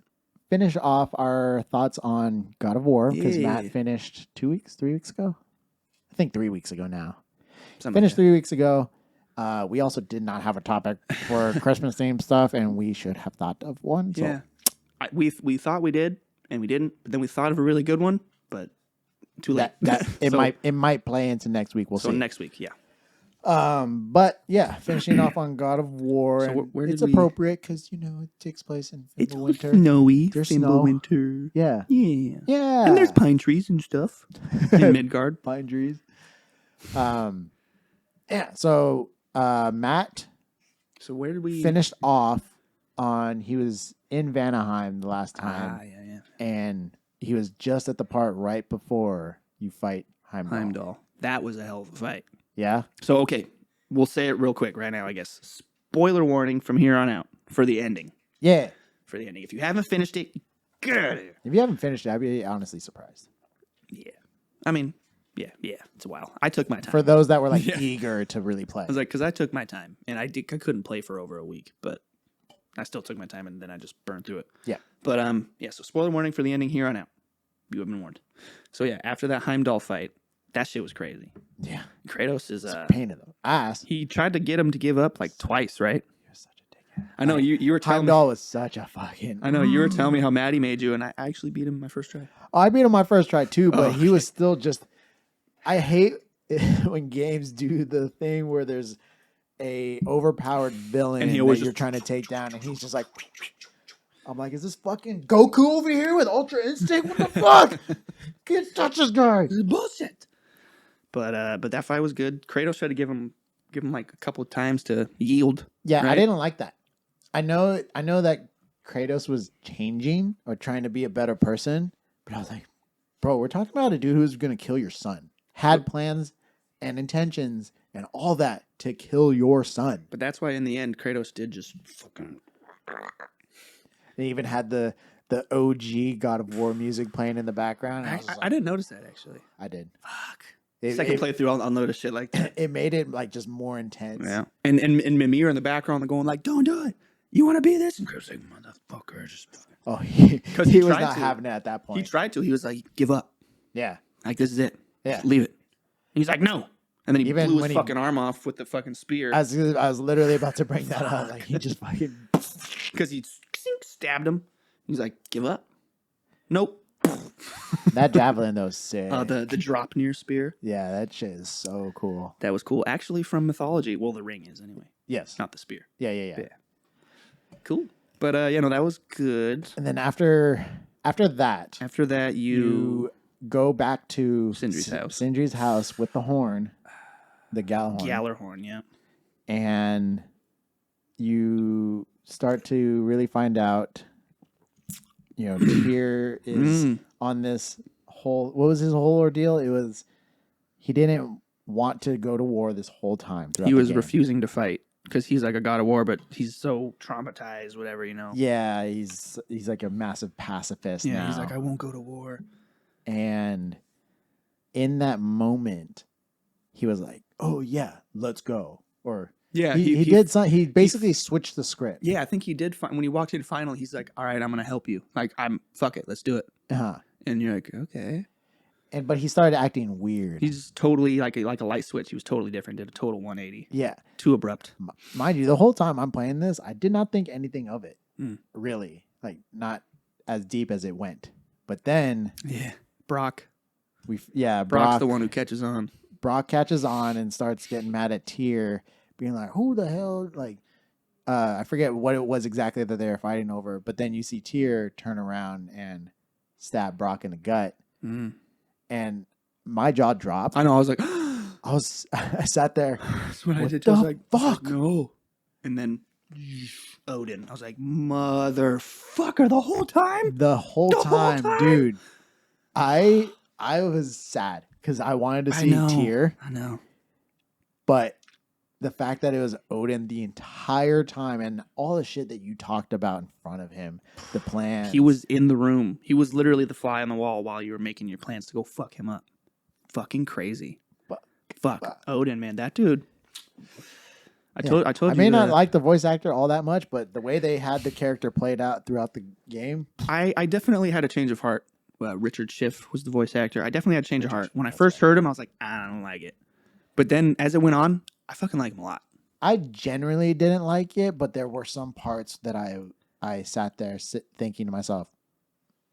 finish off our thoughts on God of War because Matt finished 3 weeks ago. I think 3 weeks ago now. Finished 3 weeks ago. We also did not have a topic for Christmas themed stuff, and we should have thought of one. So. Yeah, we thought we did, and we didn't. But then we thought of a really good one, but too late. It might play into next week. We'll see. So next week, yeah. But yeah, finishing off on God of War. So where it's appropriate because it takes place in it's winter. Snowy. There's Fimble snow. winter. Yeah. Yeah. And there's pine trees and stuff in Midgard. Pine trees. Yeah. So Matt. So where did we finished off on? He was in Vanaheim the last time. Yeah. And he was just at the part right before you fight Heimdall. That was a hell of a fight. Yeah. So okay, we'll say it real quick right now. I guess spoiler warning from here on out for the ending. Yeah. For the ending. If you haven't finished it, get out of here. If you haven't finished it, I'd be honestly surprised. Yeah. I mean, yeah. It's a while. I took my time. For those that were like eager to really play. I was like, because I took my time and I couldn't play for over a week, but I still took my time and then I just burned through it. Yeah. But so spoiler warning for the ending here on out. You have been warned. So yeah, after that Heimdall fight, that shit was crazy. Yeah. Kratos is a pain in the ass. He tried to get him to give up like twice, right? You're such a dickhead. I know you were telling Heimdall was such a fucking. I know you were telling me how mad he made you, and I actually beat him my first try. Oh, I beat him my first try too, but he was still just. I hate when games do the thing where there's a overpowered villain and he that you're trying to take down, and he's just like. I'm like, is this fucking Goku over here with Ultra Instinct? What the fuck? Can't touch this guy. This is bullshit. But that fight was good. Kratos tried to give him like a couple of times to yield. Yeah, right? I didn't like that. I know that Kratos was changing or trying to be a better person, but I was like, bro, we're talking about a dude who's gonna kill your son. Had plans and intentions and all that to kill your son. But that's why in the end Kratos did just fucking. They even had the OG God of War music playing in the background. I didn't notice that actually. I did. Fuck. Second playthrough, I'll notice shit like that. It made it like just more intense. Yeah. And Mimir in the background going like, "Don't do it. You want to be this?" And Kratos like, "Motherfucker, just." Oh, he was not to. having it at that point. He tried to. He was like, "Give up. Yeah. Like this is it. Yeah. Just leave it." And he's like, "No." And then he Even blew his fucking arm off with the fucking spear. I was literally about to bring that up. Like he just fucking because he stabbed him. He's like, "Give up." Nope. That javelin though is sick. The drop near spear. Yeah, that shit is so cool. That was cool. Actually, from mythology. Well, the ring is anyway. Yes. Not the spear. Yeah. Cool. But that was good. And then after that, you go back to Sindri's house with the horn, the Gjallarhorn, yeah. And you start to really find out. Tyr is on this whole. What was his whole ordeal? It was he didn't want to go to war this whole time. He was refusing to fight because he's like a god of war, but he's so traumatized, whatever. Yeah, he's like a massive pacifist. Yeah, now. He's like, I won't go to war. And in that moment, he was like, "Oh yeah, let's go." Or yeah, he did something. He basically switched the script. Yeah, I think he did. When he walked in final, he's like, "All right, I'm gonna help you. Like, fuck it, let's do it." Uh-huh. And you're like, okay. But he started acting weird. He's totally like a light switch. He was totally different. Did a total 180. Yeah. Too abrupt. Mind you, the whole time I'm playing this, I did not think anything of it. Mm. Really. Like, not as deep as it went. But then... Yeah. Brock's Brock, the one who catches on. Brock catches on and starts getting mad at Tyr, being like, who the hell? Like, I forget what it was exactly that they were fighting over. But then you see Tyr turn around and stab Brock in the gut. Mm. And my jaw dropped. I know. I was like, I sat there. That's what I did. The I was like, fuck? No. And then Odin. I was like, motherfucker, the whole time? The whole time, dude. I was sad because I wanted to see Tyr. I know. But the fact that it was Odin the entire time and all the shit that you talked about in front of him, the plan. He was in the room. He was literally the fly on the wall while you were making your plans to go fuck him up. Fucking crazy. Odin, man, that dude. I told you. I may not like the voice actor all that much, but the way they had the character played out throughout the game, I definitely had a change of heart. Richard Schiff was the voice actor. I definitely had a change of heart. When I first heard him, I was like, I don't like it. But then as it went on, I fucking like him a lot. I generally didn't like it, but there were some parts that I sat there thinking to myself,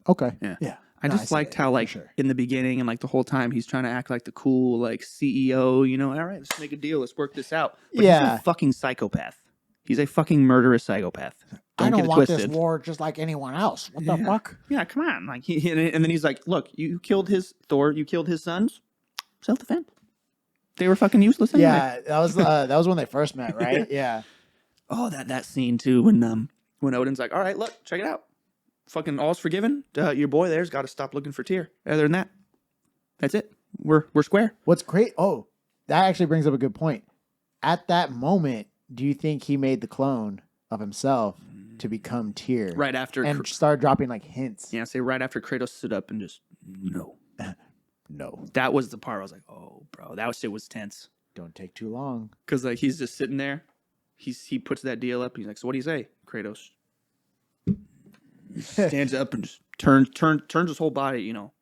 okay, yeah. I just liked how, like, in the beginning and, like, the whole time he's trying to act like the cool, like, CEO, you know, all right, let's make a deal. Let's work this out. But he's a fucking psychopath. He's a fucking murderous psychopath. I don't want this war just like anyone else. What the fuck? Yeah, come on. Like, and then he's like, look, you killed his sons. Self-defense. They were fucking useless anyway. Yeah, that was when they first met, right? Yeah. Oh, that scene, too, when Odin's like, all right, look, check it out. Fucking all's forgiven. Your boy there's got to stop looking for Tyr. Other than that, that's it. We're square. What's great? Oh, that actually brings up a good point. At that moment, do you think he made the clone of himself to become Tyr? Right after and start dropping like hints. Yeah, say right after Kratos stood up and just no. That was the part I was like, oh, bro, that shit was tense. Don't take too long. Because like he's just sitting there, he puts that deal up. He's like, so what do you say, Kratos? Stands up and just turns his whole body, you know.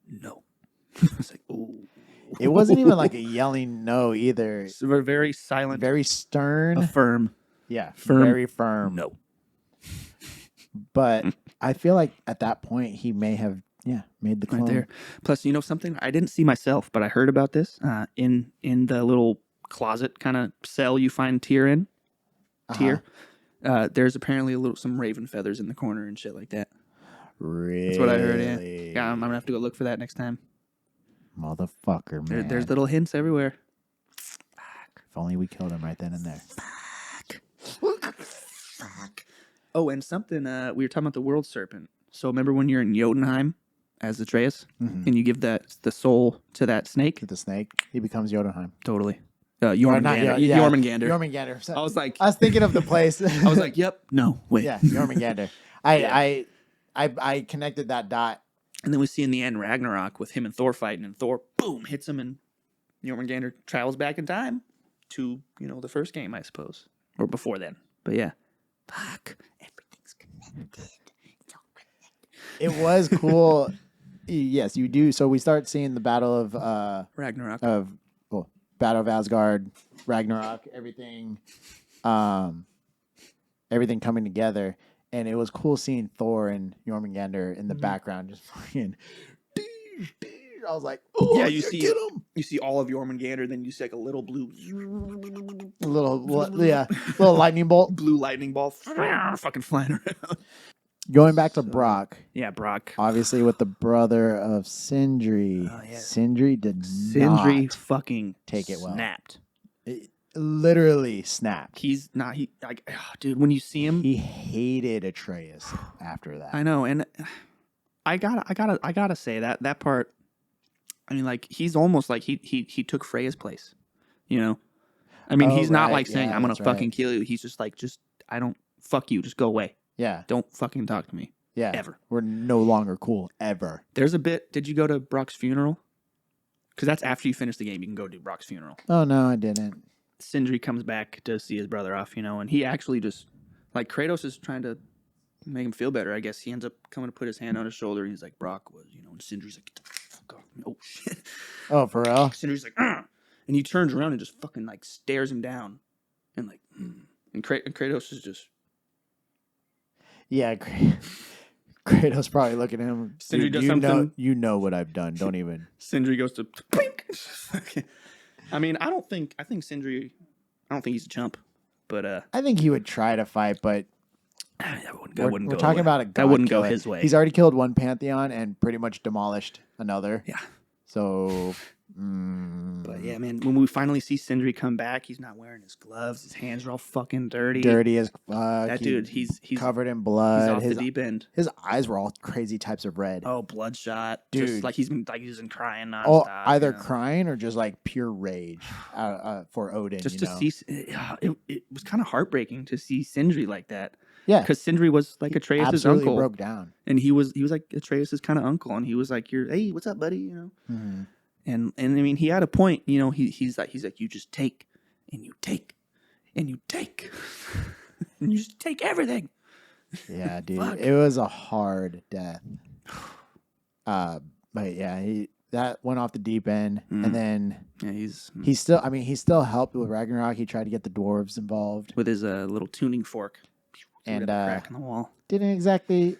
No. It's like, oh. It wasn't even like a yelling no either. It's very silent. Very stern. Firm. Yeah. Firm. Very firm. No. But I feel like at that point he may have made the clone. Right there. Plus, you know something? I didn't see myself, but I heard about this in the little closet kind of cell you find Tyr in. Tyr. There's apparently some raven feathers in the corner and shit like that. Really? That's what I heard, yeah. I'm going to have to go look for that next time. Motherfucker, man. There's little hints everywhere. Fuck. If only we killed him right then and there. Fuck. Oh, and something, we were talking about the world serpent. So remember when you're in Jotunheim as Atreus, and you give the soul to that snake? To the snake? He becomes Jotunheim. Totally. Jormungandr. Jormungandr. I was thinking of the place. I was like, yep. No, wait. Yeah, Jormungandr. I connected that dot. And then we see in the end Ragnarok with him and Thor fighting, and Thor, boom, hits him, and Jormungandr travels back in time to, the first game, I suppose. Or before then. But yeah. Fuck. Everything's connected. It's all connected. It was cool. Yes, you do. So we start seeing the battle of Ragnarok. Battle of Asgard, Ragnarok, everything coming together. And it was cool seeing Thor and Jormungandr in the background just fucking. I was like, oh, yeah, get him. You see all of Jormungandr, then you see like a little blue. Little lightning bolt. Blue lightning ball fucking flying around. Going back to Brock. Yeah, Brock. Obviously with the brother of Sindri. Oh, yeah. Sindri Sindri fucking take it well. Snapped. Literally snapped. Dude, when you see him, he hated Atreus after that. I know, and I gotta say that part. I mean, like he's almost like he took Freya's place, I mean, he's not like saying I'm gonna fucking kill you. He's just like, I don't fuck you. Just go away. Yeah. Don't fucking talk to me. Yeah. Ever. We're no longer cool ever. There's a bit. Did you go to Brock's funeral? Because that's after you finish the game. You can go to Brock's funeral. Oh no, I didn't. Sindri comes back to see his brother off, and he actually just, like, Kratos is trying to make him feel better. I guess he ends up coming to put his hand on his shoulder. And he's like, Brock was, and Sindri's like, get the fuck off me. Oh shit. Oh, for real? Sindri's like, Ugh! And he turns around and just fucking like stares him down, and like, and Kratos is just. Yeah, Kratos probably looking at him. Sindri does something. You know what I've done. Don't even. Sindri goes to. I mean, I think Sindri. I don't think he's a chump, but I think he would try to fight, but we're talking about a god that wouldn't killer. go his way. He's already killed one pantheon and pretty much demolished another. Yeah. So. But yeah, man, when we finally see Sindri come back, he's not wearing his gloves. His hands are all fucking dirty. Dirty as fuck. That dude, he's covered in blood. He's off the deep end. His eyes were all crazy types of red. Oh, bloodshot. Dude. Just like he's been crying nonstop. Oh, either crying or just like pure rage for Odin. Just to see, it was kind of heartbreaking to see Sindri like that. Yeah, because Sindri was like Atreus' uncle. Broke down, and he was like Atreus' kind of uncle, and he was like, hey, what's up, buddy?" Mm-hmm. And I mean, he had a point. He's like, you just take, and you take, and you take, and you just take everything. Yeah, dude, it was a hard death. But yeah, that went off the deep end, and then he still helped with Ragnarok. He tried to get the dwarves involved with his little tuning fork, and crack in the wall. Didn't exactly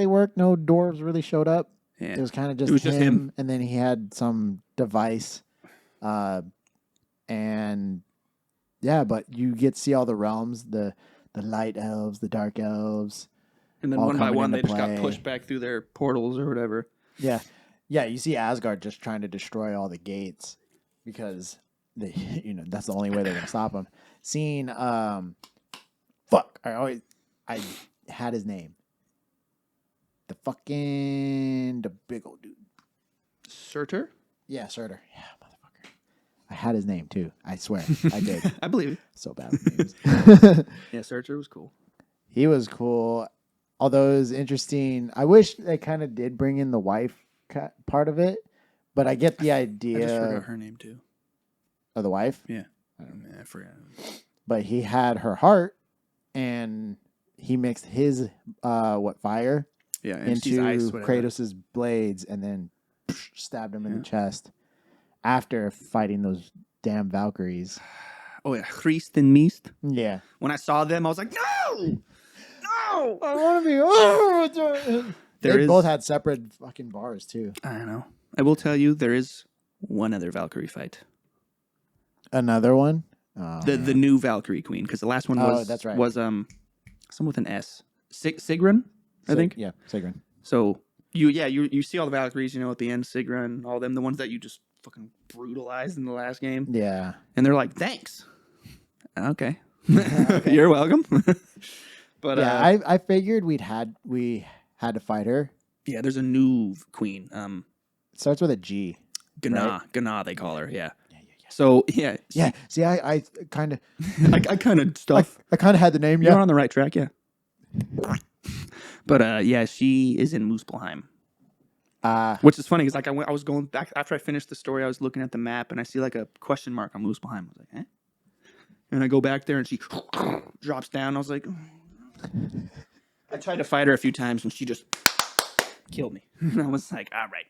work. No dwarves really showed up. Yeah. It was kind of just him, and then he had some device, and yeah, but you get to see all the realms, the light elves, the dark elves, and then one by one they just got pushed back through their portals or whatever. Yeah, you see Asgard just trying to destroy all the gates because that's the only way they're gonna stop him. Seeing, I had his name. The big old dude. Surtur? Yeah, Surtur. Yeah, motherfucker. I had his name too. I swear. I did. I believe it. So bad with names. Yeah, Surtur was cool. He was cool. Although it was interesting. I wish they kind of did bring in the wife part of it. But I get the idea. I just forgot her name too. Of the wife? Yeah. I forgot. But he had her heart and he mixed his fire. Yeah, into Kratos' blades and then stabbed him in the chest after fighting those damn Valkyries. Oh yeah, Christ and Meest. Yeah. When I saw them, I was like, no! I want to be... They both had separate fucking bars too. I know. I will tell you, there is one other Valkyrie fight. Another one? Oh, the new Valkyrie queen, because the last one was that's right. was someone with an S. Sigrun? I think. Yeah, Sigrun. So you see all the Valkyries, at the end, Sigrun, all them, the ones that you just fucking brutalized in the last game. Yeah. And they're like, thanks. Okay. You're welcome. But yeah, I figured we had to fight her. Yeah, there's a new queen. It starts with a G. Gna, right? Gna, they call her. Yeah. So yeah. See, I kind of, I kind of stuff. I kind of had the name. You're on the right track. Yeah. But yeah, she is in Muspelheim. Which is funny because like I was going back after I finished the story. I was looking at the map and I see like a question mark on Muspelheim. I was like, eh? And I go back there and she drops down. I was like, I tried to fight her a few times and she just killed me. And I was like, all right,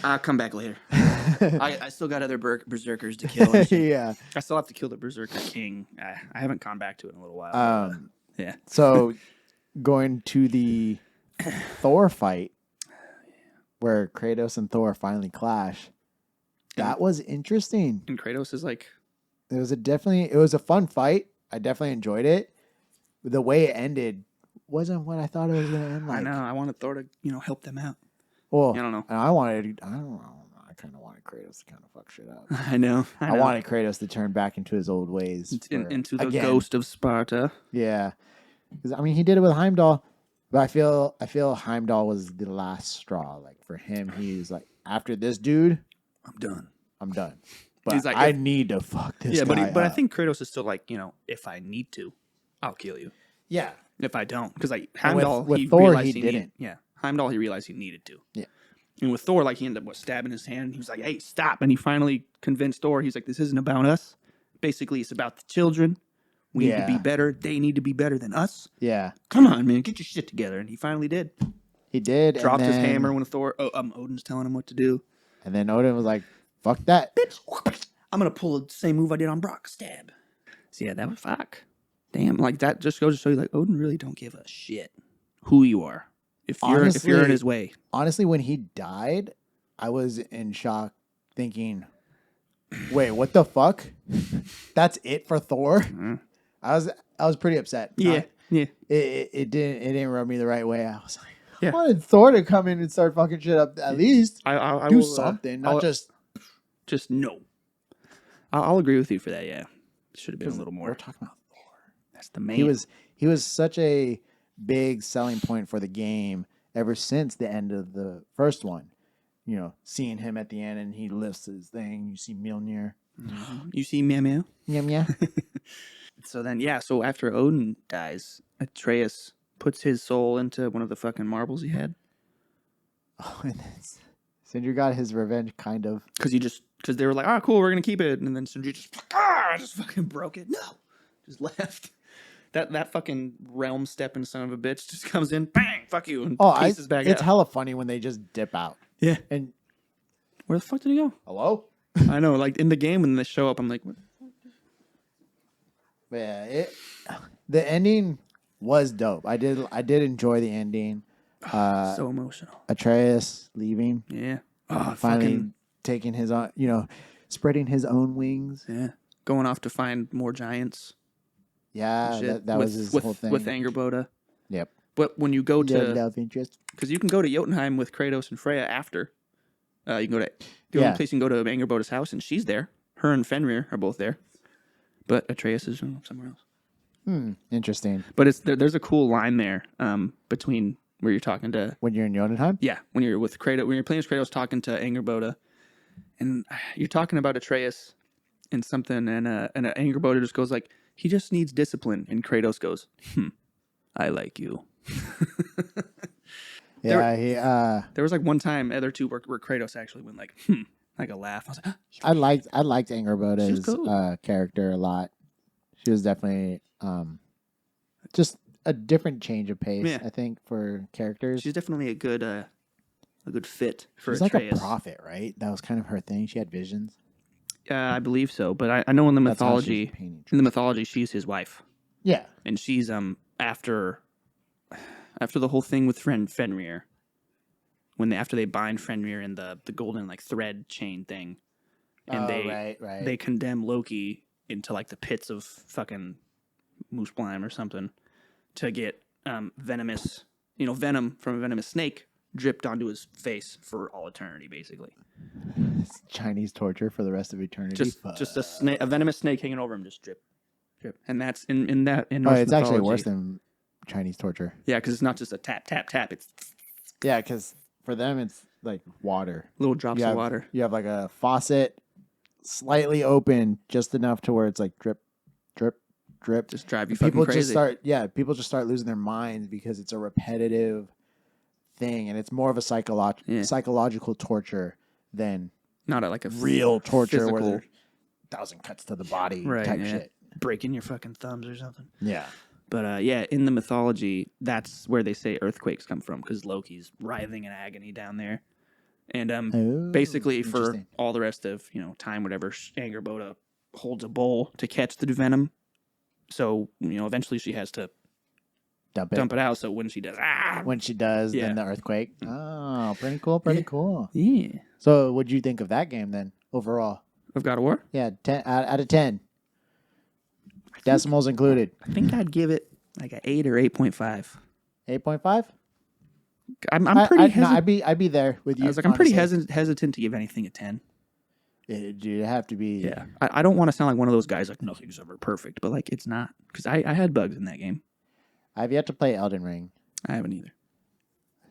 I'll come back later. I still got other berserkers to kill. Yeah, I still have to kill the Berserker King. I haven't gone back to it in a little while. Yeah. So going to the Thor fight where Kratos and Thor finally clash. That was interesting. And Kratos is like, it was a fun fight. I definitely enjoyed it. The way it ended wasn't what I thought it was going to end like. I know. I wanted Thor to, help them out. Well, I don't know. I don't know. I kind of wanted Kratos to kind of fuck shit up. I know. I wanted Kratos to turn back into his old ways. Into the ghost of Sparta. Yeah. Because, he did it with Heimdall. But I feel Heimdall was the last straw. Like, for him, he's like, after this dude, I'm done. But he's like, I need to fuck this guy but I up. think Kratos is still like, if I need to, I'll kill you. Yeah. If I don't. Because like Heimdall, with Thor, he didn't. Heimdall, he realized he needed to. Yeah. And with Thor, like, he ended up stabbing his hand. He was like, hey, stop. And he finally convinced Thor. He's like, this isn't about us. Basically, it's about the children. We need to be Yeah. better. They need to be better than us. Yeah. Come on, man, get your shit together. And he finally did. He did. Dropped and his then, hammer when Odin's telling him what to do. And then Odin was like, fuck that. Bitch, I'm going to pull the same move I did on Brock. Stab. So yeah, that was fuck. Damn, like that just goes to show you, like, Odin really don't give a shit who you are. If you're in his way. Honestly, when he died, I was in shock thinking, wait, what the fuck? That's it for Thor? Mm-hmm. I was pretty upset. Yeah. It didn't rub me the right way. I was like, Yeah. I wanted Thor to come in and start fucking shit up at least. I do will, something, not just no. I'll agree with you for that. Yeah, should have been a little more. We're talking about Thor. That's the main. He was such a big selling point for the game ever since the end of the first one. You know, seeing him at the end and he lifts his thing. You see Mjolnir. Mm-hmm. You see Meow Meow. Yeah. So then, so after Odin dies, Atreus puts his soul into one of the fucking marbles he had. Oh, and then Sindri got his revenge, kind of. Because they were like, cool, we're gonna keep it, and then Sindri just fucking broke it. No, just left. That fucking realm stepping son of a bitch just comes in, bang, fuck you, and pieces back It's out. hella funny when they just dip out. Yeah. And where the fuck did he go? hello? I know, like in the game when they show up, I'm like, what? Yeah, the ending was dope. I did enjoy the ending. So emotional. Atreus leaving. Yeah. Finally taking his own, spreading his own wings. Yeah. Going off to find more giants. Yeah, that was his whole thing. With Angerboda. Yep. But when you go to love interest, because you can go to Jotunheim with Kratos and Freya after. You can go to the only place you can go to Angerboda's house, and she's there. Her and Fenrir are both there. But Atreus is somewhere else. Interesting. But there's a cool line there between where you're talking to when you're in Jotunheim. Yeah, when you're with Kratos, when you're playing as Kratos, talking to Angerboda, and you're talking about Atreus and something, and Angerboda just goes like, he just needs discipline, and Kratos goes, I like you. Yeah, there was like one time, other two where Kratos actually went like, like a laugh. I was like, I liked Angerboda's cool. Character a lot. She was definitely just a different change of pace. Yeah. I think for characters, she's definitely a good fit for She's Atreus. Like a prophet, right? That was kind of her thing. She had visions. I believe so, but I know in the mythology, she's his wife. Yeah, and she's after the whole thing with Fenrir, after they bind Fenrir in the golden like thread chain thing, and they condemn Loki into like the pits of fucking Muspelheim or something to get venom from a venomous snake dripped onto his face for all eternity, basically. It's Chinese torture for the rest of eternity. Just a venomous snake hanging over him, just drip. And that's in Norse it's mythology. Actually worse than Chinese torture. Yeah, because it's not just a tap, tap, tap. It's because for them it's like water, little drops of water. You have like a faucet slightly open, just enough to where it's like drip, drip, drip. Just drive you fucking crazy. People just start losing their minds because it's a repetitive thing, and it's more of a psychological torture than not like a real torture physical, where there's 1,000 cuts to the body type shit. Breaking your fucking thumbs or something. Yeah. But in the mythology, that's where they say earthquakes come from, because Loki's writhing in agony down there. And basically for all the rest of time, whatever, Angerboda holds a bowl to catch the venom. So eventually she has to dump it out. So when she does, then the earthquake. Oh, pretty cool. Pretty cool. Yeah. So what'd you think of that game then overall? Of God of War? Yeah, 10 out of 10. Decimals included. I think I'd give it like an 8 or 8.5. 8.5? I'm pretty hesitant. No, I'd be there with you. I was like, I'm pretty hesitant to give anything a 10. It'd have to be. Yeah. I don't want to sound like one of those guys like nothing's ever perfect, but like it's not. Because I had bugs in that game. I've yet to play Elden Ring. I haven't either.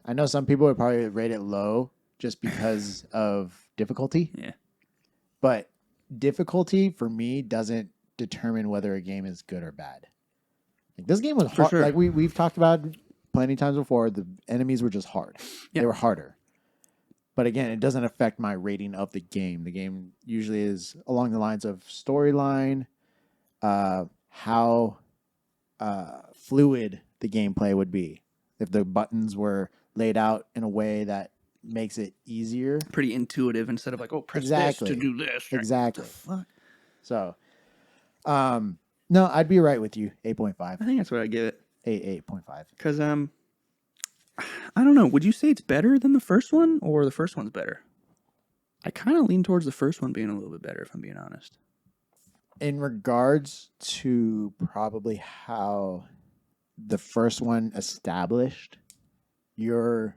I know some people would probably rate it low just because of difficulty. Yeah. But difficulty for me doesn't determine whether a game is good or bad. Like this game was hard. Sure. Like we've talked about plenty of times before, the enemies were just hard. Yeah. They were harder. But again, it doesn't affect my rating of the game. The game usually is along the lines of storyline, how how fluid the gameplay would be if the buttons were laid out in a way that makes it easier. Pretty intuitive instead of like, oh, press Exactly. this to do this. Exactly. What the fuck? So, no, I'd be right with you. 8.5. I think that's what I give it. 8.5. Because I don't know. Would you say it's better than the first one, or the first one's better? I kind of lean towards the first one being a little bit better, if I'm being honest. In regards to probably how the first one established the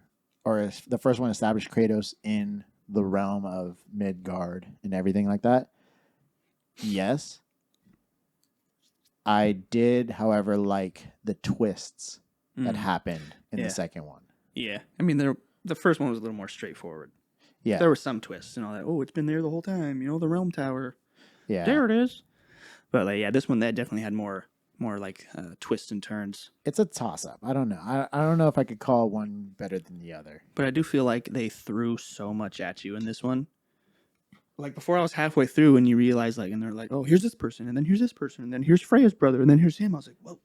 first one established Kratos in the realm of Midgard and everything like that. Yes. I did, however, like the twists that happened in the second one. Yeah. I mean, the first one was a little more straightforward. Yeah. There were some twists and all that. Oh, it's been there the whole time. You know, the realm tower. Yeah. There it is. But like, yeah, this one that definitely had more like twists and turns. It's a toss-up. I don't know. I don't know if I could call one better than the other. But I do feel like they threw so much at you in this one. Like before I was halfway through and you realize like, and they're like, oh, here's this person, and then here's this person, and then here's Freya's brother, and then here's him. I was like, whoa.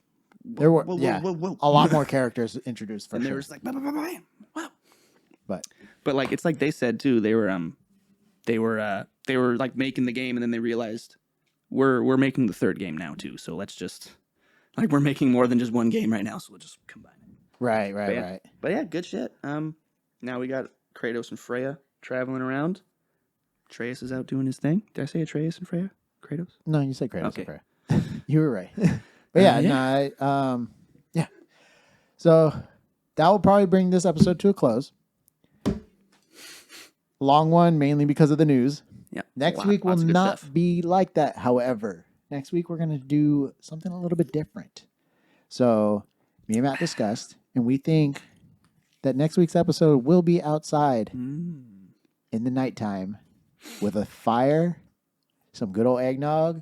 There were whoa. a lot more characters introduced for and sure. there was like, bam, bam, bam, bam. Wow. But like it's like they said too. They were like making the game, and then they realized we're making the third game now too. So let's just like we're making more than just one game right now. So we'll just combine it. Right. But yeah, good shit. Now we got Kratos and Freya traveling around. Atreus is out doing his thing. Did I say Atreus and Freya? Kratos? No, you said Kratos. Okay. And Freya. You were right. But yeah, yeah. So that will probably bring this episode to a close. Long one, mainly because of the news. Yeah. Next week will lots of good not stuff. be like that. However, next week we're going to do something a little bit different. So me and Matt discussed, and we think that next week's episode will be outside in the nighttime with a fire, some good old eggnog,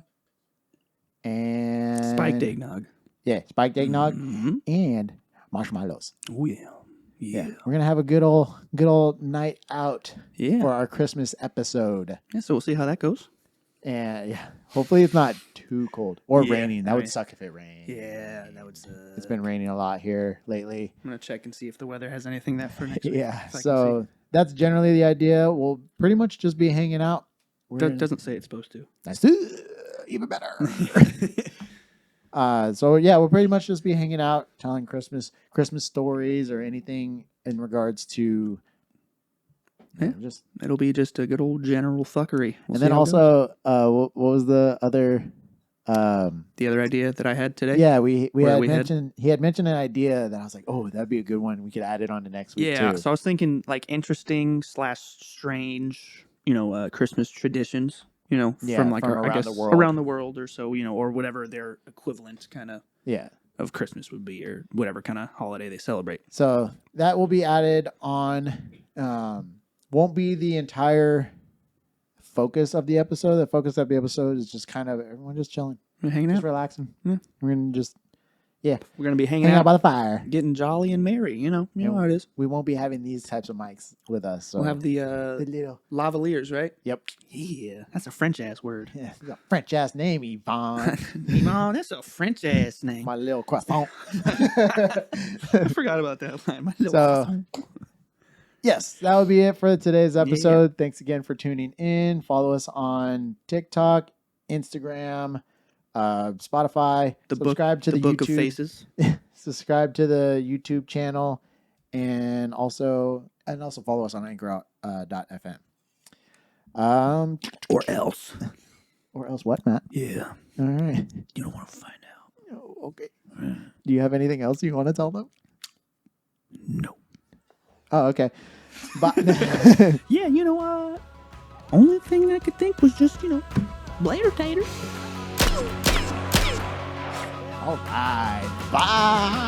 and Spiked eggnog. Yeah, spiked eggnog Mm-hmm. and marshmallows. Oh yeah. Yeah, we're gonna have a good old night out Yeah. for our Christmas episode. Yeah, so we'll see how that goes. And yeah, hopefully it's not too cold or Yeah, raining. That I would mean- suck if it rained. Yeah, that would. It's been raining a lot here lately. I'm gonna check and see if the weather has anything that for next week. Yeah, if I can so that's generally the idea. We'll pretty much just be hanging out. see. Doesn't say it's supposed to. That's even better. So yeah, we'll pretty much just be hanging out, telling Christmas stories or anything in regards to just. It'll be just a good old general fuckery. We'll And see then how it goes. also, what was the other? The other idea that I had today. Yeah, we Where had we had- mentioned he had mentioned an idea that I was like, oh, that'd be a good one. We could add it on to next week Yeah. too. So I was thinking like interesting / strange, Christmas traditions. Yeah, from like from I around guess the world. around the world or so, or whatever their equivalent kind of Yeah. of Christmas would be, or whatever kind of holiday they celebrate. So that will be added on. Won't be the entire focus of the episode. The focus of the episode is just kind of everyone just chilling, We're hanging just out. relaxing. Yeah. We're gonna just We're gonna be hanging hang out out, by the fire. getting jolly and merry. You know how it is. We won't be having these types of mics with us. So We'll have the the little. lavaliers, right? Yep. Yeah, that's a French ass word. Yeah, it's a French ass name, Yvonne. No, that's a French ass name. My little croissant. I forgot about that line. My little So, yes, that would be it for today's episode. Thanks again for tuning in. Follow us on TikTok, Instagram, Spotify. Subscribe to the Book of YouTube. Faces. Subscribe to the YouTube channel, and also follow us on Anchor.fm. Or else. Or else what, Matt? Yeah. All right. You don't want to find out. Oh, okay. Do you have anything else you want to tell them? No. Oh, okay. But Yeah, you know what? Only thing I could think was just, Blair Tater. all right. Bye.